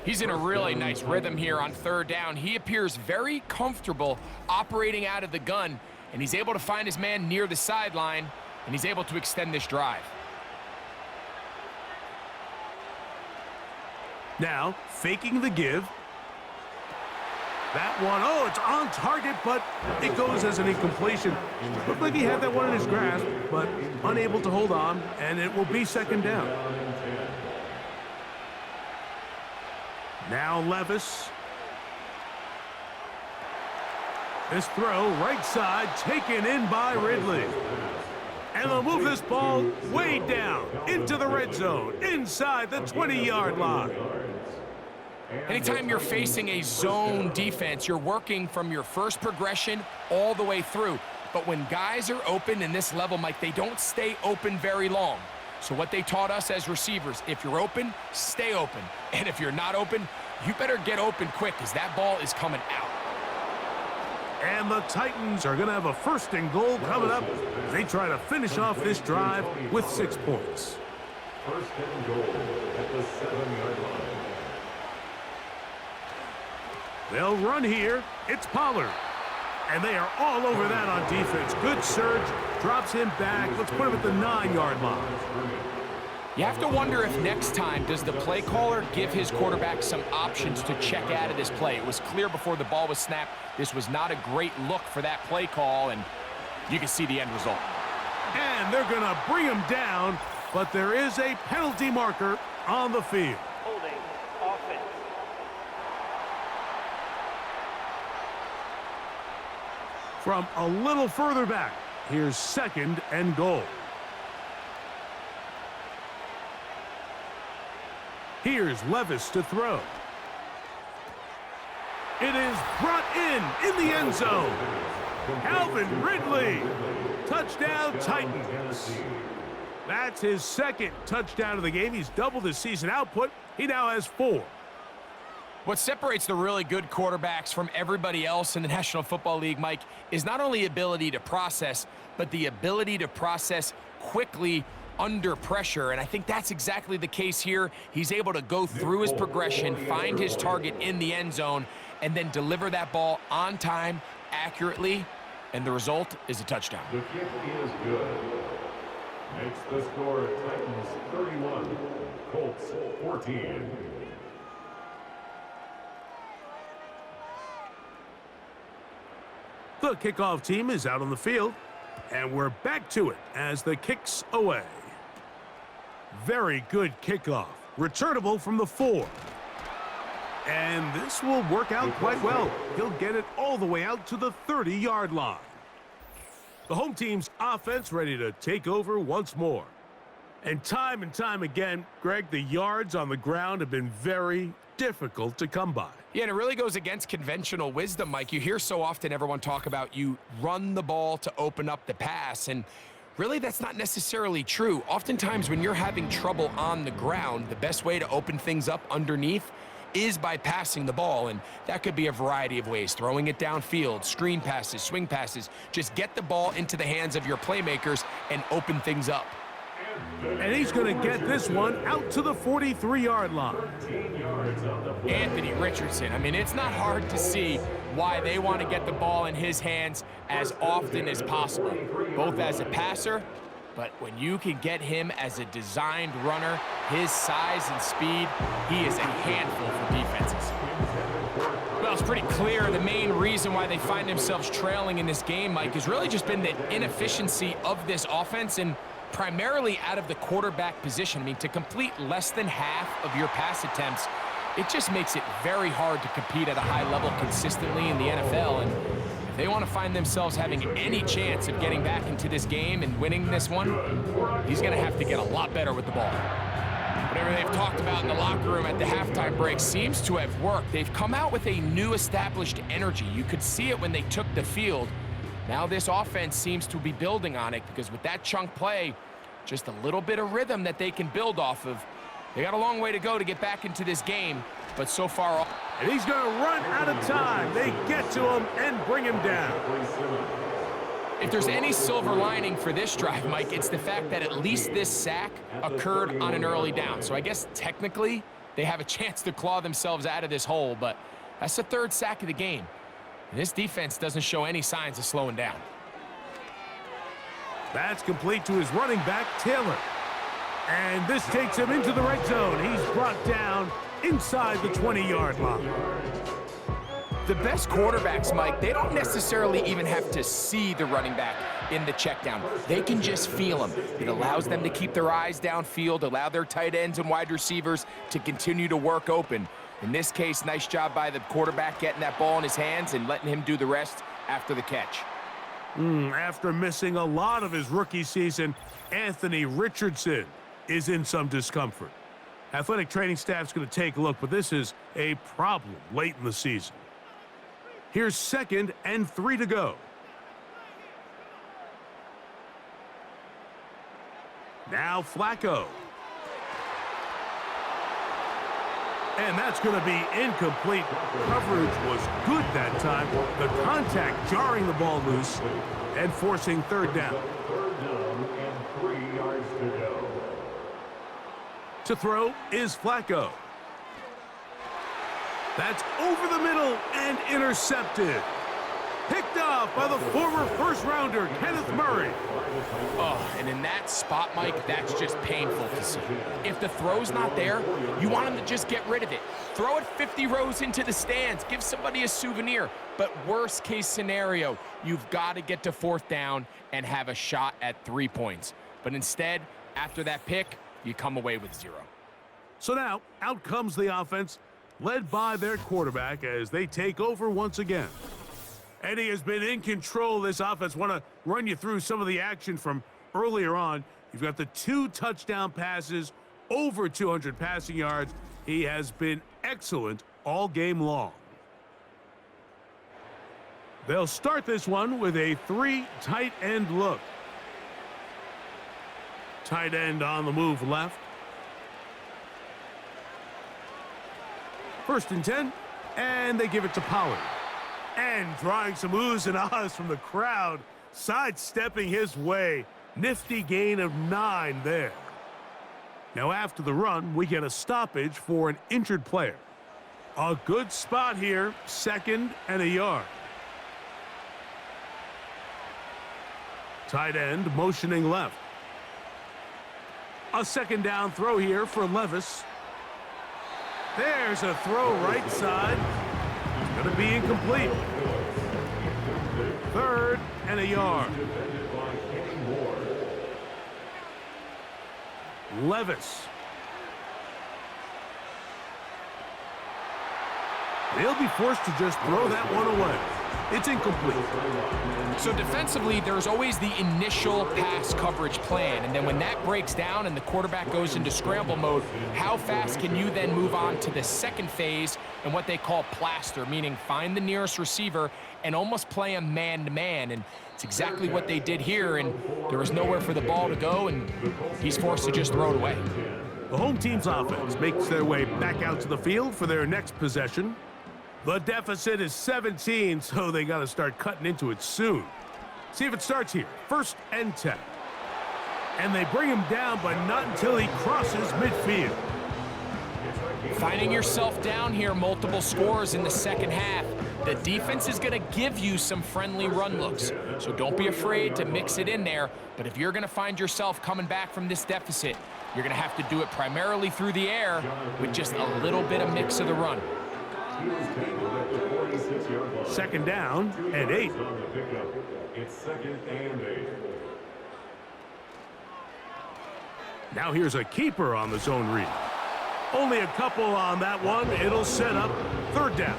He's in a really nice rhythm here on 3rd down. He appears very comfortable operating out of the gun, and he's able to find his man near the sideline, and he's able to extend this drive. Now, faking the give. That one, oh, it's on target, but it goes as an incompletion. Looked like he had that one in his grasp, but unable to hold on, and it will be second down. Now Levis. This throw, right side, taken in by Ridley. And they'll move this ball way down into the red zone, inside the 20-yard line. Anytime you're facing a zone defense, you're working from your first progression all the way through. But when guys are open in this level, Mike, they don't stay open very long. So what they taught us as receivers, if you're open, stay open. And if you're not open, you better get open quick because that ball is coming out. And the Titans are going to have a first and goal coming up as they try to finish off this drive with 6 points. First and goal at the 7-yard line. They'll run here. It's Pollard. And they are all over that on defense. Good surge. Drops him back. Let's put him at the 9-yard line. You have to wonder if next time does the play caller give his quarterback some options to check out of this play. It was clear before the ball was snapped. This was not a great look for that play call, and you can see the end result. And they're going to bring him down, but there is a penalty marker on the field. Holding offense. From a little further back, here's second and goal. Here's Levis to throw. It is brought in the end zone. Calvin Ridley. Touchdown, Titans. That's his second touchdown of the game. He's doubled his season output. He now has 4. What separates the really good quarterbacks from everybody else in the National Football League, Mike, is not only ability to process, but the ability to process quickly under pressure, and I think that's exactly the case here. He's able to go through his progression, find his target in the end zone, and then deliver that ball on time, accurately, and the result is a touchdown. The kick is good. Makes the score Titans 31, Colts 14. The kickoff team is out on the field, and we're back to it as the kick's away. Very good kickoff. Returnable from the 4. And this will work out quite well. He'll get it all the way out to the 30-yard line. The home team's offense ready to take over once more. And time again, Greg, the yards on the ground have been very difficult to come by. Yeah, and it really goes against conventional wisdom, Mike. You hear so often everyone talk about you run the ball to open up the pass, and really that's not necessarily true. Oftentimes when you're having trouble on the ground, the best way to open things up underneath is by passing the ball, and that could be a variety of ways. Throwing it downfield, screen passes, swing passes. Just get the ball into the hands of your playmakers and open things up. And he's going to get this one out to the 43-yard line. Anthony Richardson. I mean, it's not hard to see why they want to get the ball in his hands as often as possible, both as a passer, but when you can get him as a designed runner, his size and speed, he is a handful for defenses. Well, it's pretty clear the main reason why they find themselves trailing in this game, Mike, has really just been the inefficiency of this offense and primarily out of the quarterback position. I mean, to complete less than half of your pass attempts, it just makes it very hard to compete at a high level consistently in the NFL. And if they want to find themselves having any chance of getting back into this game and winning this one, he's going to have to get a lot better with the ball. Whatever they've talked about in the locker room at the halftime break seems to have worked. They've come out with a new established energy. You could see it when they took the field. Now this offense seems to be building on it because with that chunk play, just a little bit of rhythm that they can build off of. They got a long way to go to get back into this game, but so far... And he's going to run out of time. They get to him and bring him down. If there's any silver lining for this drive, Mike, it's the fact that at least this sack occurred on an early down. So I guess technically they have a chance to claw themselves out of this hole, but that's the 3rd sack of the game. And this defense doesn't show any signs of slowing down. That's complete to his running back, Taylor. And this takes him into the red zone. He's brought down inside the 20-yard line. The best quarterbacks, Mike, they don't necessarily even have to see the running back in the check down. They can just feel him. It allows them to keep their eyes downfield, allow their tight ends and wide receivers to continue to work open. In this case, nice job by the quarterback getting that ball in his hands and letting him do the rest after the catch. After missing a lot of his rookie season, Anthony Richardson is in some discomfort. Athletic training staff's going to take a look, but this is a problem late in the season. Here's 2nd and 3 to go. Now Flacco. And that's going to be incomplete. Coverage was good that time. The contact jarring the ball loose and forcing 3rd down. 3rd down and 3 yards to go. To throw is Flacco. That's over the middle and intercepted. Picked off by the former first-rounder, Kenneth Murray. Oh, and in that spot, Mike, that's just painful to see. If the throw's not there, you want him to just get rid of it. Throw it 50 rows into the stands. Give somebody a souvenir. But worst case scenario, you've got to get to 4th down and have a shot at 3 points. But instead, after that pick, you come away with 0. So now, out comes the offense, led by their quarterback as they take over once again. And he has been in control of this offense. Want to run you through some of the action from earlier on. You've got the 2 touchdown passes, over 200 passing yards. He has been excellent all game long. They'll start this one with a 3 tight end look. Tight end on the move left. 1st and 10, and they give it to Pollard. And drawing some oohs and ahs from the crowd, sidestepping his way. Nifty gain of 9 there. Now after the run, we get a stoppage for an injured player. A good spot here, 2nd and a yard. Tight end motioning left. A 2nd down throw here for Levis. There's a throw right side. It's going to be incomplete. 3rd and a yard. Levis. They'll be forced to just throw that one away. It's incomplete. So defensively, there's always the initial pass coverage plan, and then when that breaks down and the quarterback goes into scramble mode, how fast can you then move on to the 2nd phase and what they call plaster, meaning find the nearest receiver and almost play him man-to-man, and it's exactly what they did here, and there was nowhere for the ball to go, and he's forced to just throw it away. The home team's offense makes their way back out to the field for their next possession. The deficit is 17, so they got to start cutting into it soon. See if it starts here. 1st and 10. And they bring him down, but not until he crosses midfield. Finding yourself down here, multiple scores in the 2nd half. The defense is going to give you some friendly run looks, so don't be afraid to mix it in there. But if you're going to find yourself coming back from this deficit, you're going to have to do it primarily through the air with just a little bit of mix of the run. 2nd down and 8. It's 2nd and 8. Now here's a keeper on the zone read. Only a couple on that one. It'll set up 3rd down.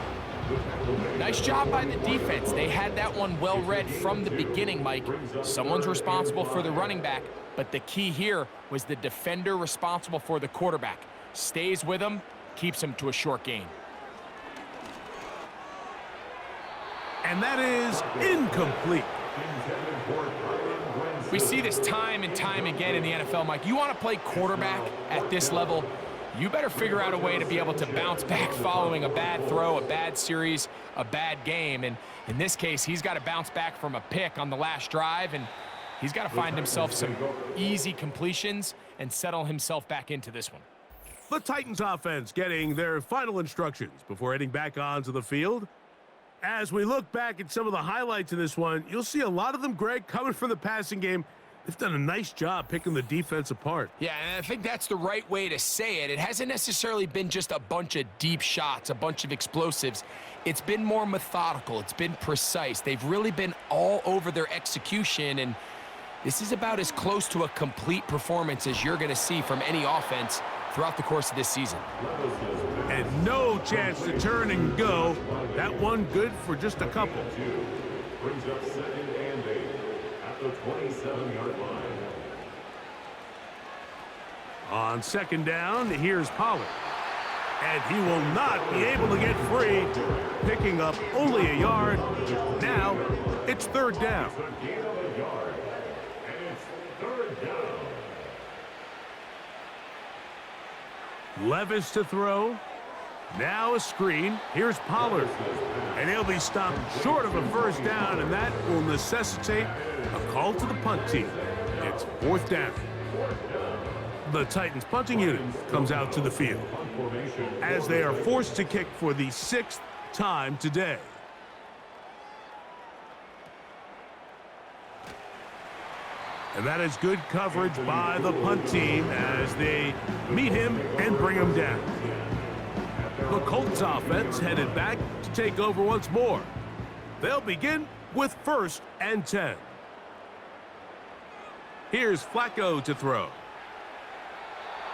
Nice job by the defense. They had that one well read from the beginning, Mike. Someone's responsible for the running back, but the key here was the defender responsible for the quarterback. Stays with him, keeps him to a short gain. And that is incomplete. We see this time and time again in the NFL, Mike. You want to play quarterback at this level, you better figure out a way to be able to bounce back following a bad throw, a bad series, a bad game. And in this case, he's got to bounce back from a pick on the last drive, and he's got to find himself some easy completions and settle himself back into this one. The Titans offense getting their final instructions before heading back onto the field. As we look back at some of the highlights in this one, you'll see a lot of them, Greg, coming from the passing game. They've done a nice job picking the defense apart. Yeah, and I think that's the right way to say it. It hasn't necessarily been just a bunch of deep shots, a bunch of explosives. It's been more methodical. It's been precise. They've really been all over their execution, and this is about as close to a complete performance as you're going to see from any offense throughout the course of this season. And no chance to turn and go. That one good for just a couple. Brings up 2nd and 8 at the 27-yard line. On 2nd down, here's Pollard. And he will not be able to get free, picking up only a yard. Now, it's 3rd down. It's a gain of a yard, and it's 3rd down. Levis to throw. Now a screen. Here's Pollard. And he'll be stopped short of a 1st down, and that will necessitate a call to the punt team. It's 4th down. The Titans punting unit comes out to the field as they are forced to kick for the 6th time today. And that is good coverage by the punt team as they meet him and bring him down. The Colts offense headed back to take over once more. They'll begin with 1st and 10. Here's Flacco to throw.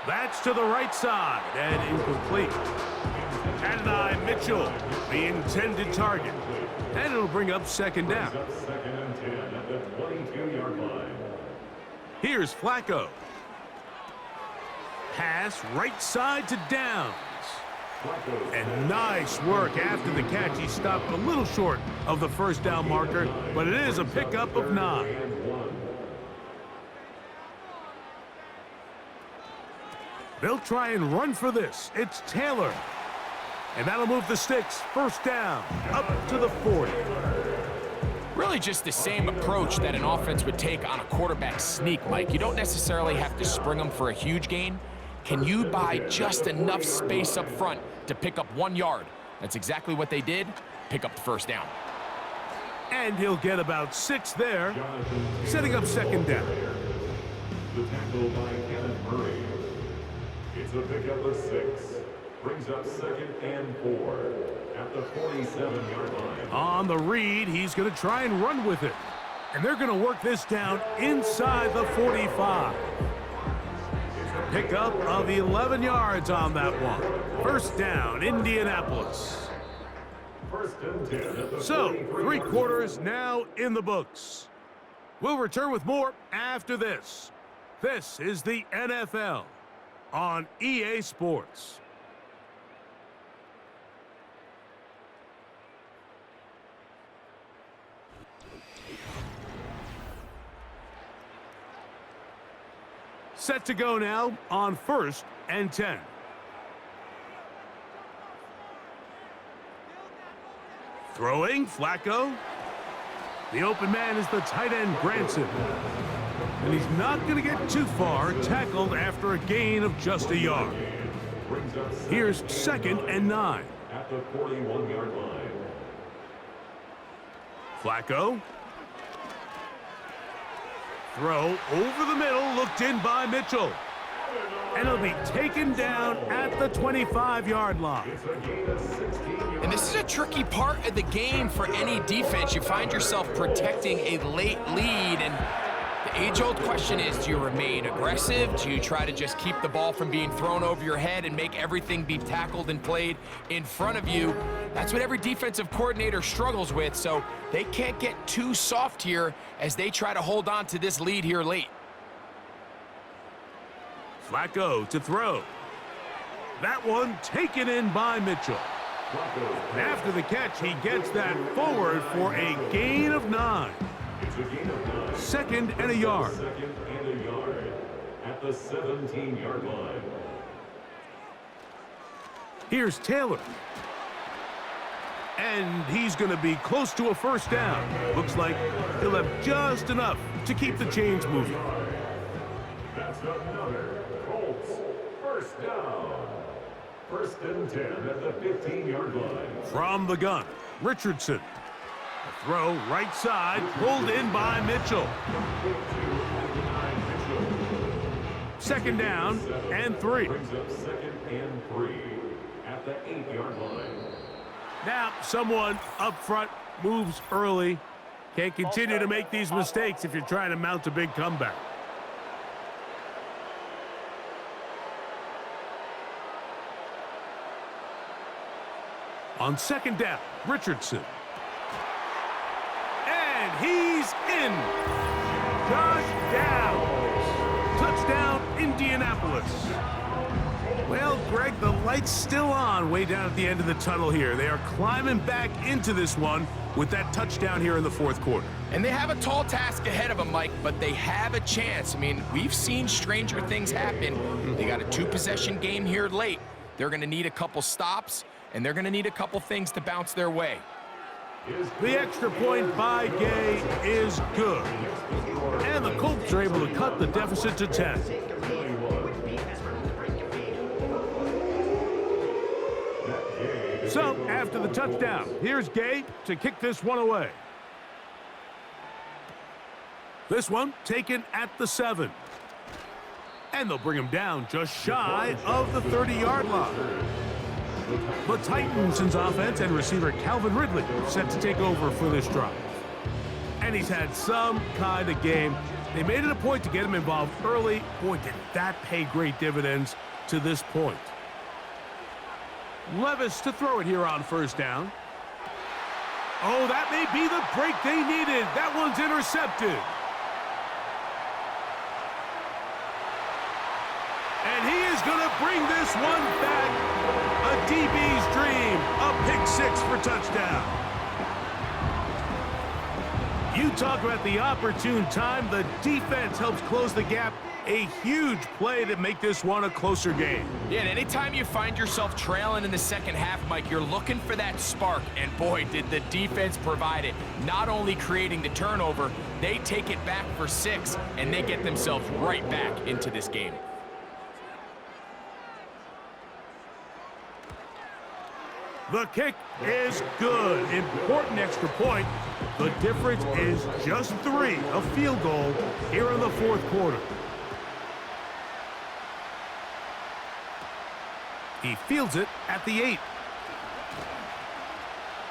That's to the right side and incomplete. Adonai Mitchell, the intended target. And it'll bring up 2nd down. 2nd and 10 at the 22-yard line. Here's Flacco. Pass right side to Downs. And nice work after the catch. He stopped a little short of the 1st down marker, but it is a pickup of 9. They'll try and run for this. It's Taylor. And that'll move the sticks. 1st down, up to the 40. Really just the same approach that an offense would take on a quarterback sneak, Mike. You don't necessarily have to spring them for a huge gain. Can you buy just enough space up front to pick up 1 yard? That's exactly what they did. Pick up the 1st down. And he'll get about 6 there, setting up 2nd down. The tackle by Kenneth Murray. It's a pickup of 6. Brings up 2nd and 4 at the 47-yard line. On the read, he's going to try and run with it. And they're going to work this down inside the 45. Pickup of 11 yards on that one. 1st down, Indianapolis. 1st and 10 at the So, 43 3 quarters now in the books. We'll return with more after this. This is the NFL on EA Sports. Set to go now on 1st and 10. Throwing, Flacco. The open man is the tight end, Granson. And he's not going to get too far, tackled after a gain of just a yard. Here's 2nd and 9. at the 41-yard line. Flacco. Throw over the middle, looked in by Mitchell. And it'll be taken down at the 25-yard line. And this is a tricky part of the game for any defense. You find yourself protecting a late lead, and the age-old question is, do you remain aggressive? Do you try to just keep the ball from being thrown over your head and make everything be tackled and played in front of you? That's what every defensive coordinator struggles with, so they can't get too soft here as they try to hold on to this lead here late. Flacco to throw. That one taken in by Mitchell. And after the catch, he gets that forward for a gain of 9. It's a gain of 9. 2nd and a yard. 2nd and a yard at the 17-yard line. Here's Taylor. And he's going to be close to a first down. Looks like he'll have just enough to keep the chains moving. That's another Colts first down. 1st and 10 at the 15-yard line. From the gun, Richardson. Throw right side, pulled in by Mitchell. Second down and 3. Brings up second and 3 at the 8-yard line. Now someone up front moves early. Can't continue to make these mistakes if you're trying to mount a big comeback. On second down, Richardson. And he's in. Touchdown. Touchdown, Indianapolis. Well, Greg, the light's still on way down at the end of the tunnel here. They are climbing back into this one with that touchdown here in the fourth quarter. And they have a tall task ahead of them, Mike, but they have a chance. I mean, we've seen stranger things happen. They got a 2-possession game here late. They're going to need a couple stops, and they're going to need a couple things to bounce their way. The extra point by Gay is good. And the Colts are able to cut the deficit to 10. So, after the touchdown, here's Gay to kick this one away. This one taken at the 7. And they'll bring him down just shy of the 30-yard line. The Titans' offense and receiver Calvin Ridley set to take over for this drive. And he's had some kind of game. They made it a point to get him involved early. Boy, did that pay great dividends to this point. Levis to throw it here on first down. Oh, that may be the break they needed. That one's intercepted. And he is going to bring this one back. A DB's dream. A pick 6 for touchdown. You talk about the opportune time. The defense helps close the gap. A huge play to make this one a closer game. Yeah, and anytime you find yourself trailing in the second half, Mike, you're looking for that spark. And boy, did the defense provide it. Not only creating the turnover, they take it back for 6, and they get themselves right back into this game. The kick is good. Important extra point. The difference is just 3. A field goal here in the fourth quarter. He fields it at the 8.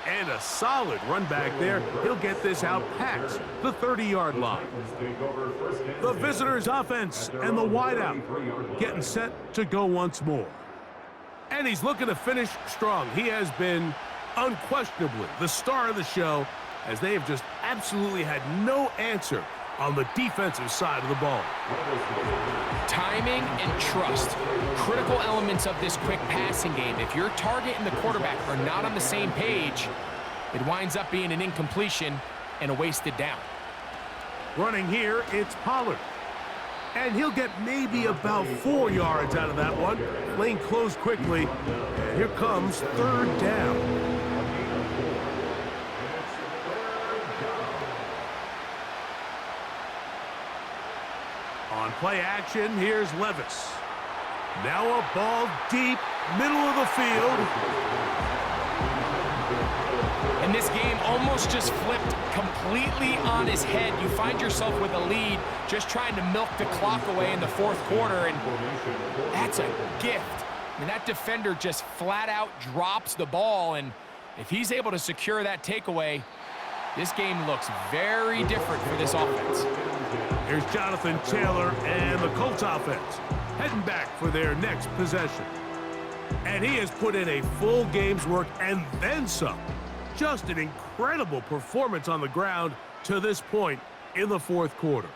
And a solid run back there. He'll get this out past the 30-yard line. The visitors' offense and the wideout getting set to go once more. And he's looking to finish strong. He has been unquestionably the star of the show, as they have just absolutely had no answer on the defensive side of the ball. Timing and trust, critical elements of this quick passing game. If your target and the quarterback are not on the same page, it winds up being an incompletion and a wasted down. Running here, it's Pollard. And he'll get maybe about 4 yards out of that one. Lane closed quickly. And here comes third down. On play action, here's Levis. Now a ball deep, middle of the field. And this game almost just flipped completely on his head. You find yourself with a lead, just trying to milk the clock away in the fourth quarter, and that's a gift. I mean, that defender just flat out drops the ball, and if he's able to secure that takeaway, this game looks very different for this offense. Here's Jonathan Taylor and the Colts offense heading back for their next possession. And he has put in a full game's work and then some. Just an incredible performance on the ground to this point in the fourth quarter.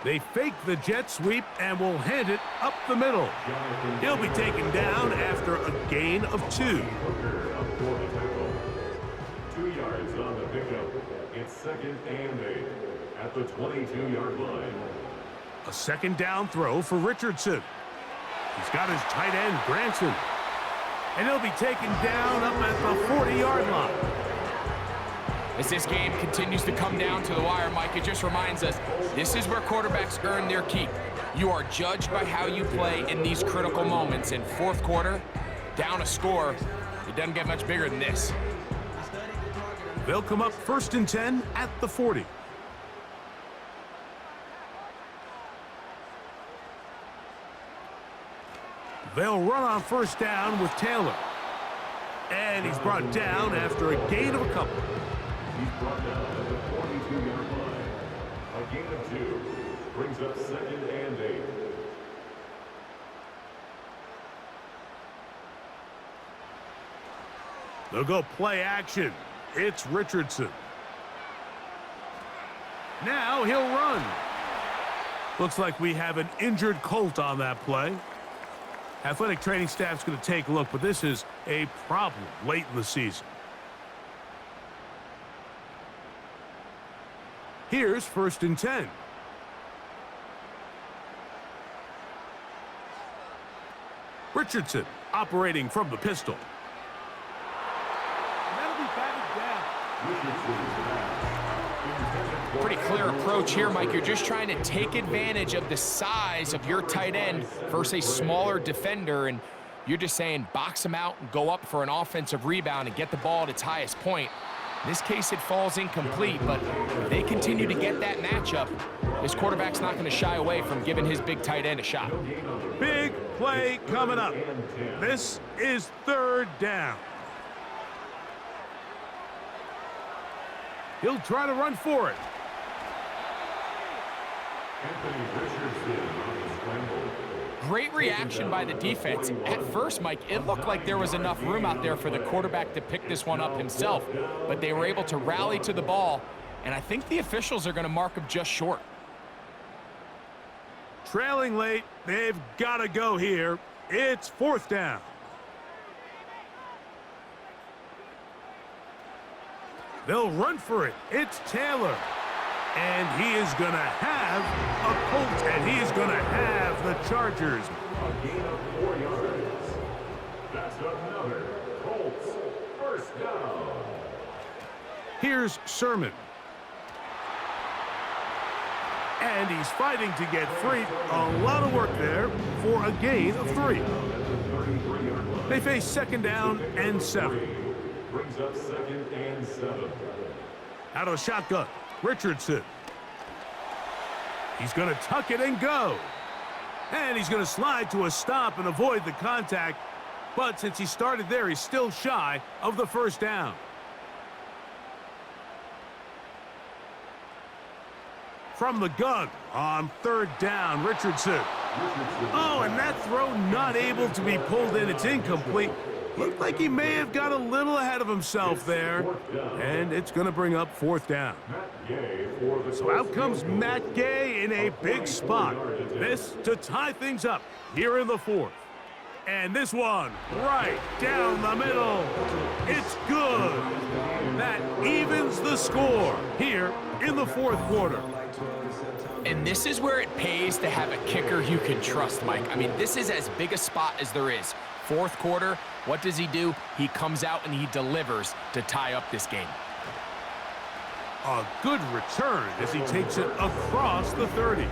They fake the jet sweep and will hand it up the middle. He'll be taken down after a gain of 2. 2 yards on the pickup. It's second and 8 at the 22-yard line. A second down throw for Richardson. He's got his tight end, Granson. And he'll be taken down up at the 40-yard line. As this game continues to come down to the wire, Mike, it just reminds us, this is where quarterbacks earn their keep. You are judged by how you play in these critical moments. In fourth quarter, down a score, It doesn't get much bigger than this. They'll come up 1st and 10 at the 40. They'll run on 1st down with Taylor. And he's brought down after a gain of a couple. He's brought down at the 42-yard line. A gain of 2 brings up 2nd and 8. They'll go play action. It's Richardson. Now he'll run. Looks like we have an injured Colt on that play. Athletic training staff's going to take a look, but this is a problem late in the season. Here's 1st and 10. Richardson operating from the pistol. And that'll be batted down. Pretty clear approach here, Mike. You're just trying to take advantage of the size of your tight end versus a smaller defender, and you're just saying box him out and go up for an offensive rebound and get the ball at its highest point. In this case, it falls incomplete, but if they continue to get that matchup, this quarterback's not going to shy away from giving his big tight end a shot. Big play coming up. This is 3rd down. He'll try to run for it. Anthony Richardson on the scramble. Great reaction by the defense. At first, Mike, it looked like there was enough room out there for the quarterback to pick this one up himself, but they were able to rally to the ball, and I think the officials are going to mark him just short. Trailing late, they've got to go here. It's 4th down. They'll run for it. It's Taylor. And he is going to have a Colts, and he is going to have the Chargers. A gain of 4 yards. That's another Colts 1st down. Here's Sermon. And he's fighting to get free. A lot of work there for a gain of 3. They face 2nd down and 7. Brings up 2nd and 7. Out of the shotgun, Richardson. He's going to tuck it and go. And he's going to slide to a stop and avoid the contact. But since he started there, he's still shy of the 1st down. From the gun on 3rd down, Richardson. Oh, and that throw not able to be pulled in. It's incomplete. Looked like he may have got a little ahead of himself there. And it's going to bring up 4th down. So out comes Matt Gay in a big spot. This to tie things up here in the 4th. And this one right down the middle. It's good. That evens the score here in the 4th quarter. And this is where it pays to have a kicker you can trust, Mike. I mean, this is as big a spot as there is. 4th quarter, what does he do? He comes out and he delivers to tie up this game. A good return as he takes it across the 30.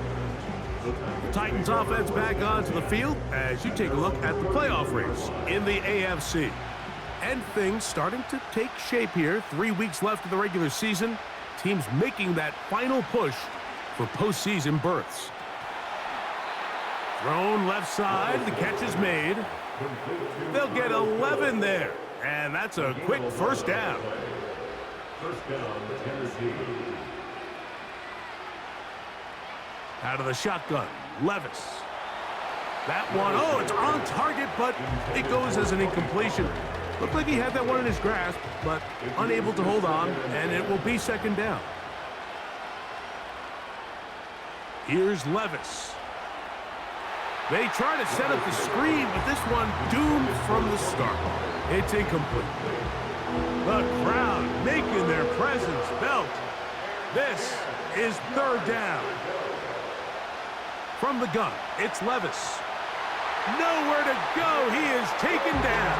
The Titans offense back onto the field as you take a look at the playoff race in the AFC. And things starting to take shape here. 3 weeks left of the regular season. Teams making that final push for postseason berths. Thrown left side, the catch is made. They'll get 11 there, and that's a quick 1st down. 1st down, Tennessee. Out of the shotgun, Levis. That one, oh, it's on target, but it goes as an incompletion. Looked like he had that one in his grasp, but unable to hold on, and it will be 2nd down. Here's Levis. They try to set up the screen, but this one doomed from the start. It's incomplete. The crowd making their presence felt. This is 3rd down. From the gun, it's Levis. Nowhere to go. He is taken down.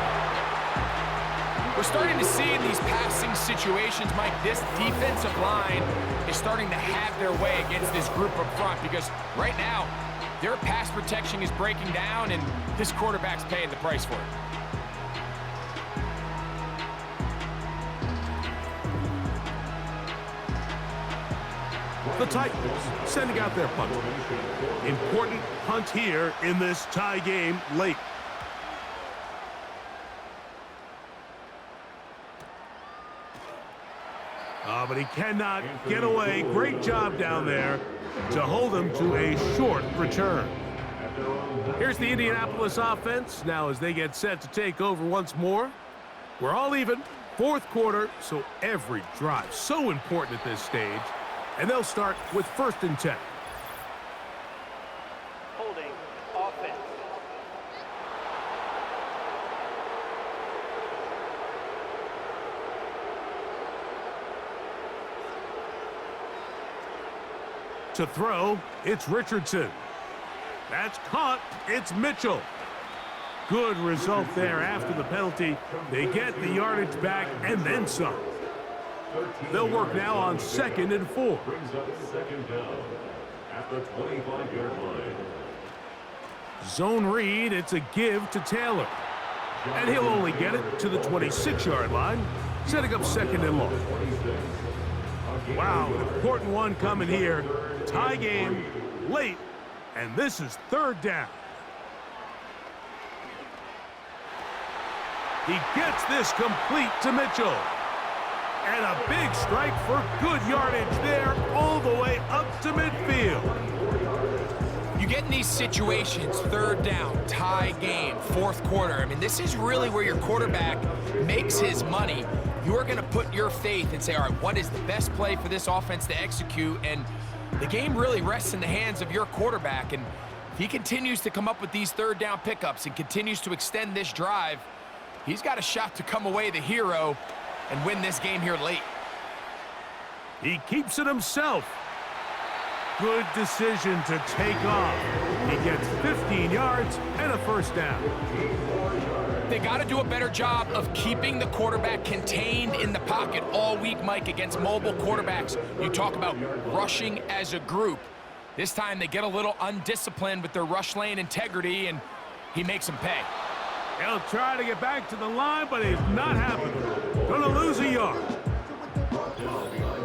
We're starting to see in these passing situations, Mike, this defensive line is starting to have their way against this group up front because right now, their pass protection is breaking down, and this quarterback's paying the price for it. The Titans sending out their punt. Important punt here in this tie game late. But he cannot get away. Great job down there to hold him to a short return. Here's the Indianapolis offense now as they get set to take over once more. We're all even. Fourth quarter, so every drive so important at this stage. And they'll start with 1st and 10. Holding offense. To throw, it's Richardson. That's caught. It's Mitchell. Good result there after the penalty. They get the yardage back and then some. They'll work now on 2nd and 4. Brings up 2nd down at the 25-yard line. Zone read, it's a give to Taylor. And he'll only get it to the 26-yard line, setting up 2nd and long. Wow, important one coming here. Tie game, late, and this is 3rd down. He gets this complete to Mitchell. And a big strike for good yardage there all the way up to midfield. You get in these situations, 3rd down, tie game, 4th quarter. I mean, this is really where your quarterback makes his money. You're going to put your faith and say, all right, what is the best play for this offense to execute? And the game really rests in the hands of your quarterback. And if he continues to come up with these 3rd down pickups and continues to extend this drive, he's got a shot to come away the hero and win this game here late. He keeps it himself. Good decision to take off. He gets 15 yards and a 1st down. They got to do a better job of keeping the quarterback contained in the pocket all week, Mike, against mobile quarterbacks. You talk about rushing as a group. This time they get a little undisciplined with their rush lane integrity, and he makes them pay. He'll try to get back to the line, but it's not happening. Gonna lose a yard.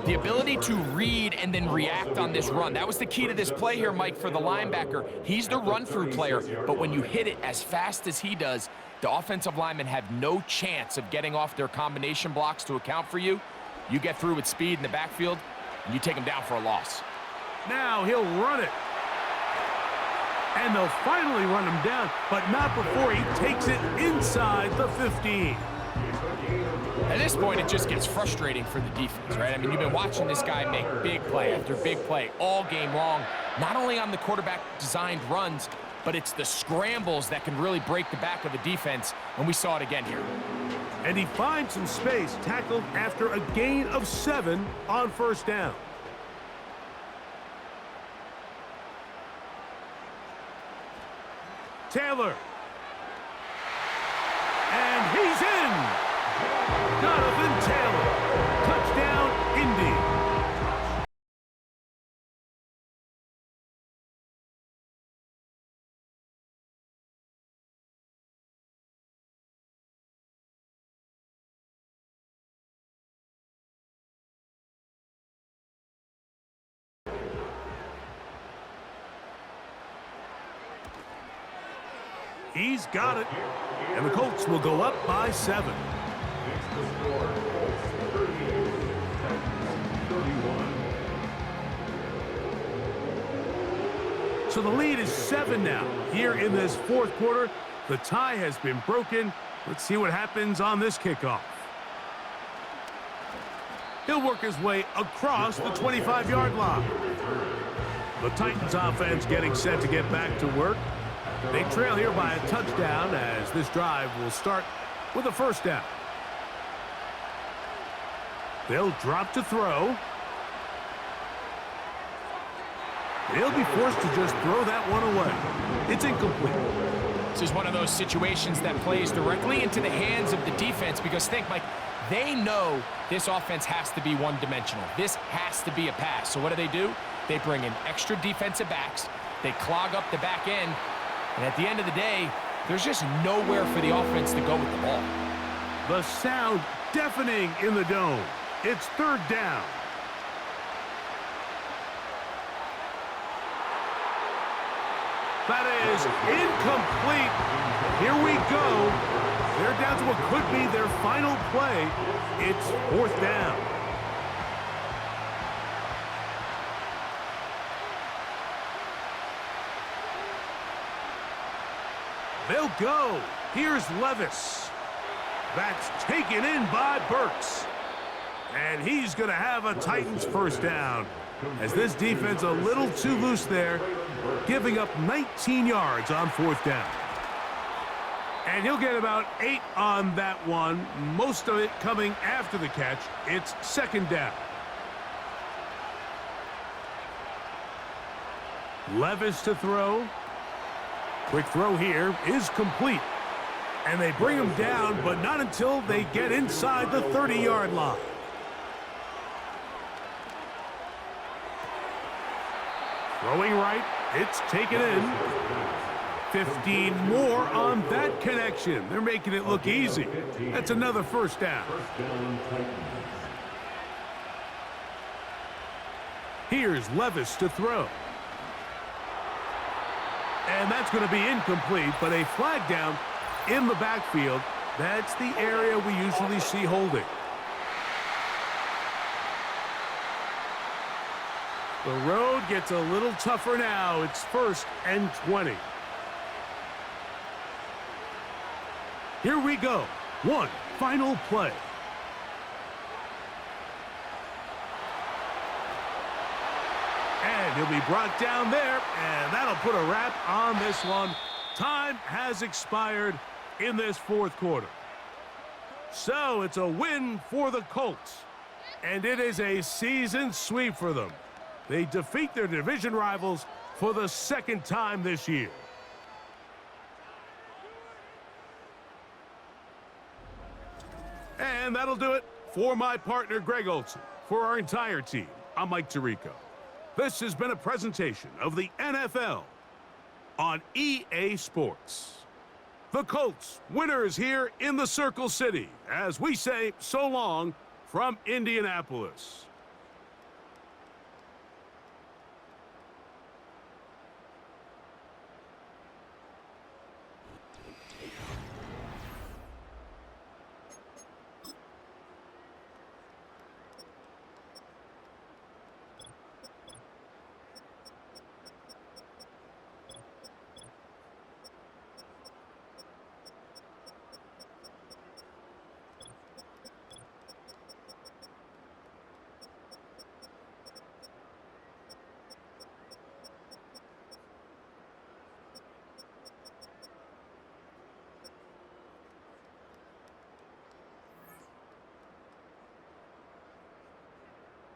The ability to read and then react on this run. That was the key to this play here, Mike, for the linebacker. He's the run-through player, but when you hit it as fast as he does, the offensive linemen have no chance of getting off their combination blocks to account for you. You get through with speed in the backfield, and you take him down for a loss. Now he'll run it. And they'll finally run him down, but not before he takes it inside the 15. At this point, it just gets frustrating for the defense, right? I mean, you've been watching this guy make big play after big play all game long, not only on the quarterback-designed runs, but it's the scrambles that can really break the back of the defense, and we saw it again here. And he finds some space, tackled after a gain of 7 on 1st down. Taylor. And he's in. Jonathan Taylor. Touchdown, Indy. He's got it. And the Colts will go up by 7. So the lead is 7 now. Here in this 4th quarter, the tie has been broken. Let's see what happens on this kickoff. He'll work his way across the 25-yard line. The Titans offense getting set to get back to work. They trail here by a touchdown as this drive will start with a 1st down. They'll drop to throw. He'll be forced to just throw that one away. It's incomplete. This is one of those situations that plays directly into the hands of the defense because think, Mike, they know this offense has to be one-dimensional. This has to be a pass. So what do? They bring in extra defensive backs. They clog up the back end. And at the end of the day, there's just nowhere for the offense to go with the ball. The sound deafening in the dome. It's 3rd down. That is incomplete. Here we go. They're down to what could be their final play. It's 4th down. They'll go. Here's Levis. That's taken in by Burks. And he's going to have a Titans first down. As this defense a little too loose there, giving up 19 yards on 4th down. And he'll get about 8 on that one, most of it coming after the catch. It's 2nd down. Levis to throw. Quick throw here is complete. And they bring him down, but not until they get inside the 30-yard line. Throwing right, it's taken in. 15 more on that connection. They're making it look easy. That's another first down. Here's Levis to throw. And that's going to be incomplete, but a flag down in the backfield. That's the area we usually see holding. The road gets a little tougher now. It's 1st and 20. Here we go. One final play. And he'll be brought down there, and that'll put a wrap on this one. Time has expired in this 4th quarter. So it's a win for the Colts, and it is a season sweep for them. They defeat their division rivals for the 2nd time this year. And that'll do it for my partner, Greg Olson. For our entire team, I'm Mike Tirico. This has been a presentation of the NFL on EA Sports. The Colts, winners here in the Circle City, as we say so long from Indianapolis.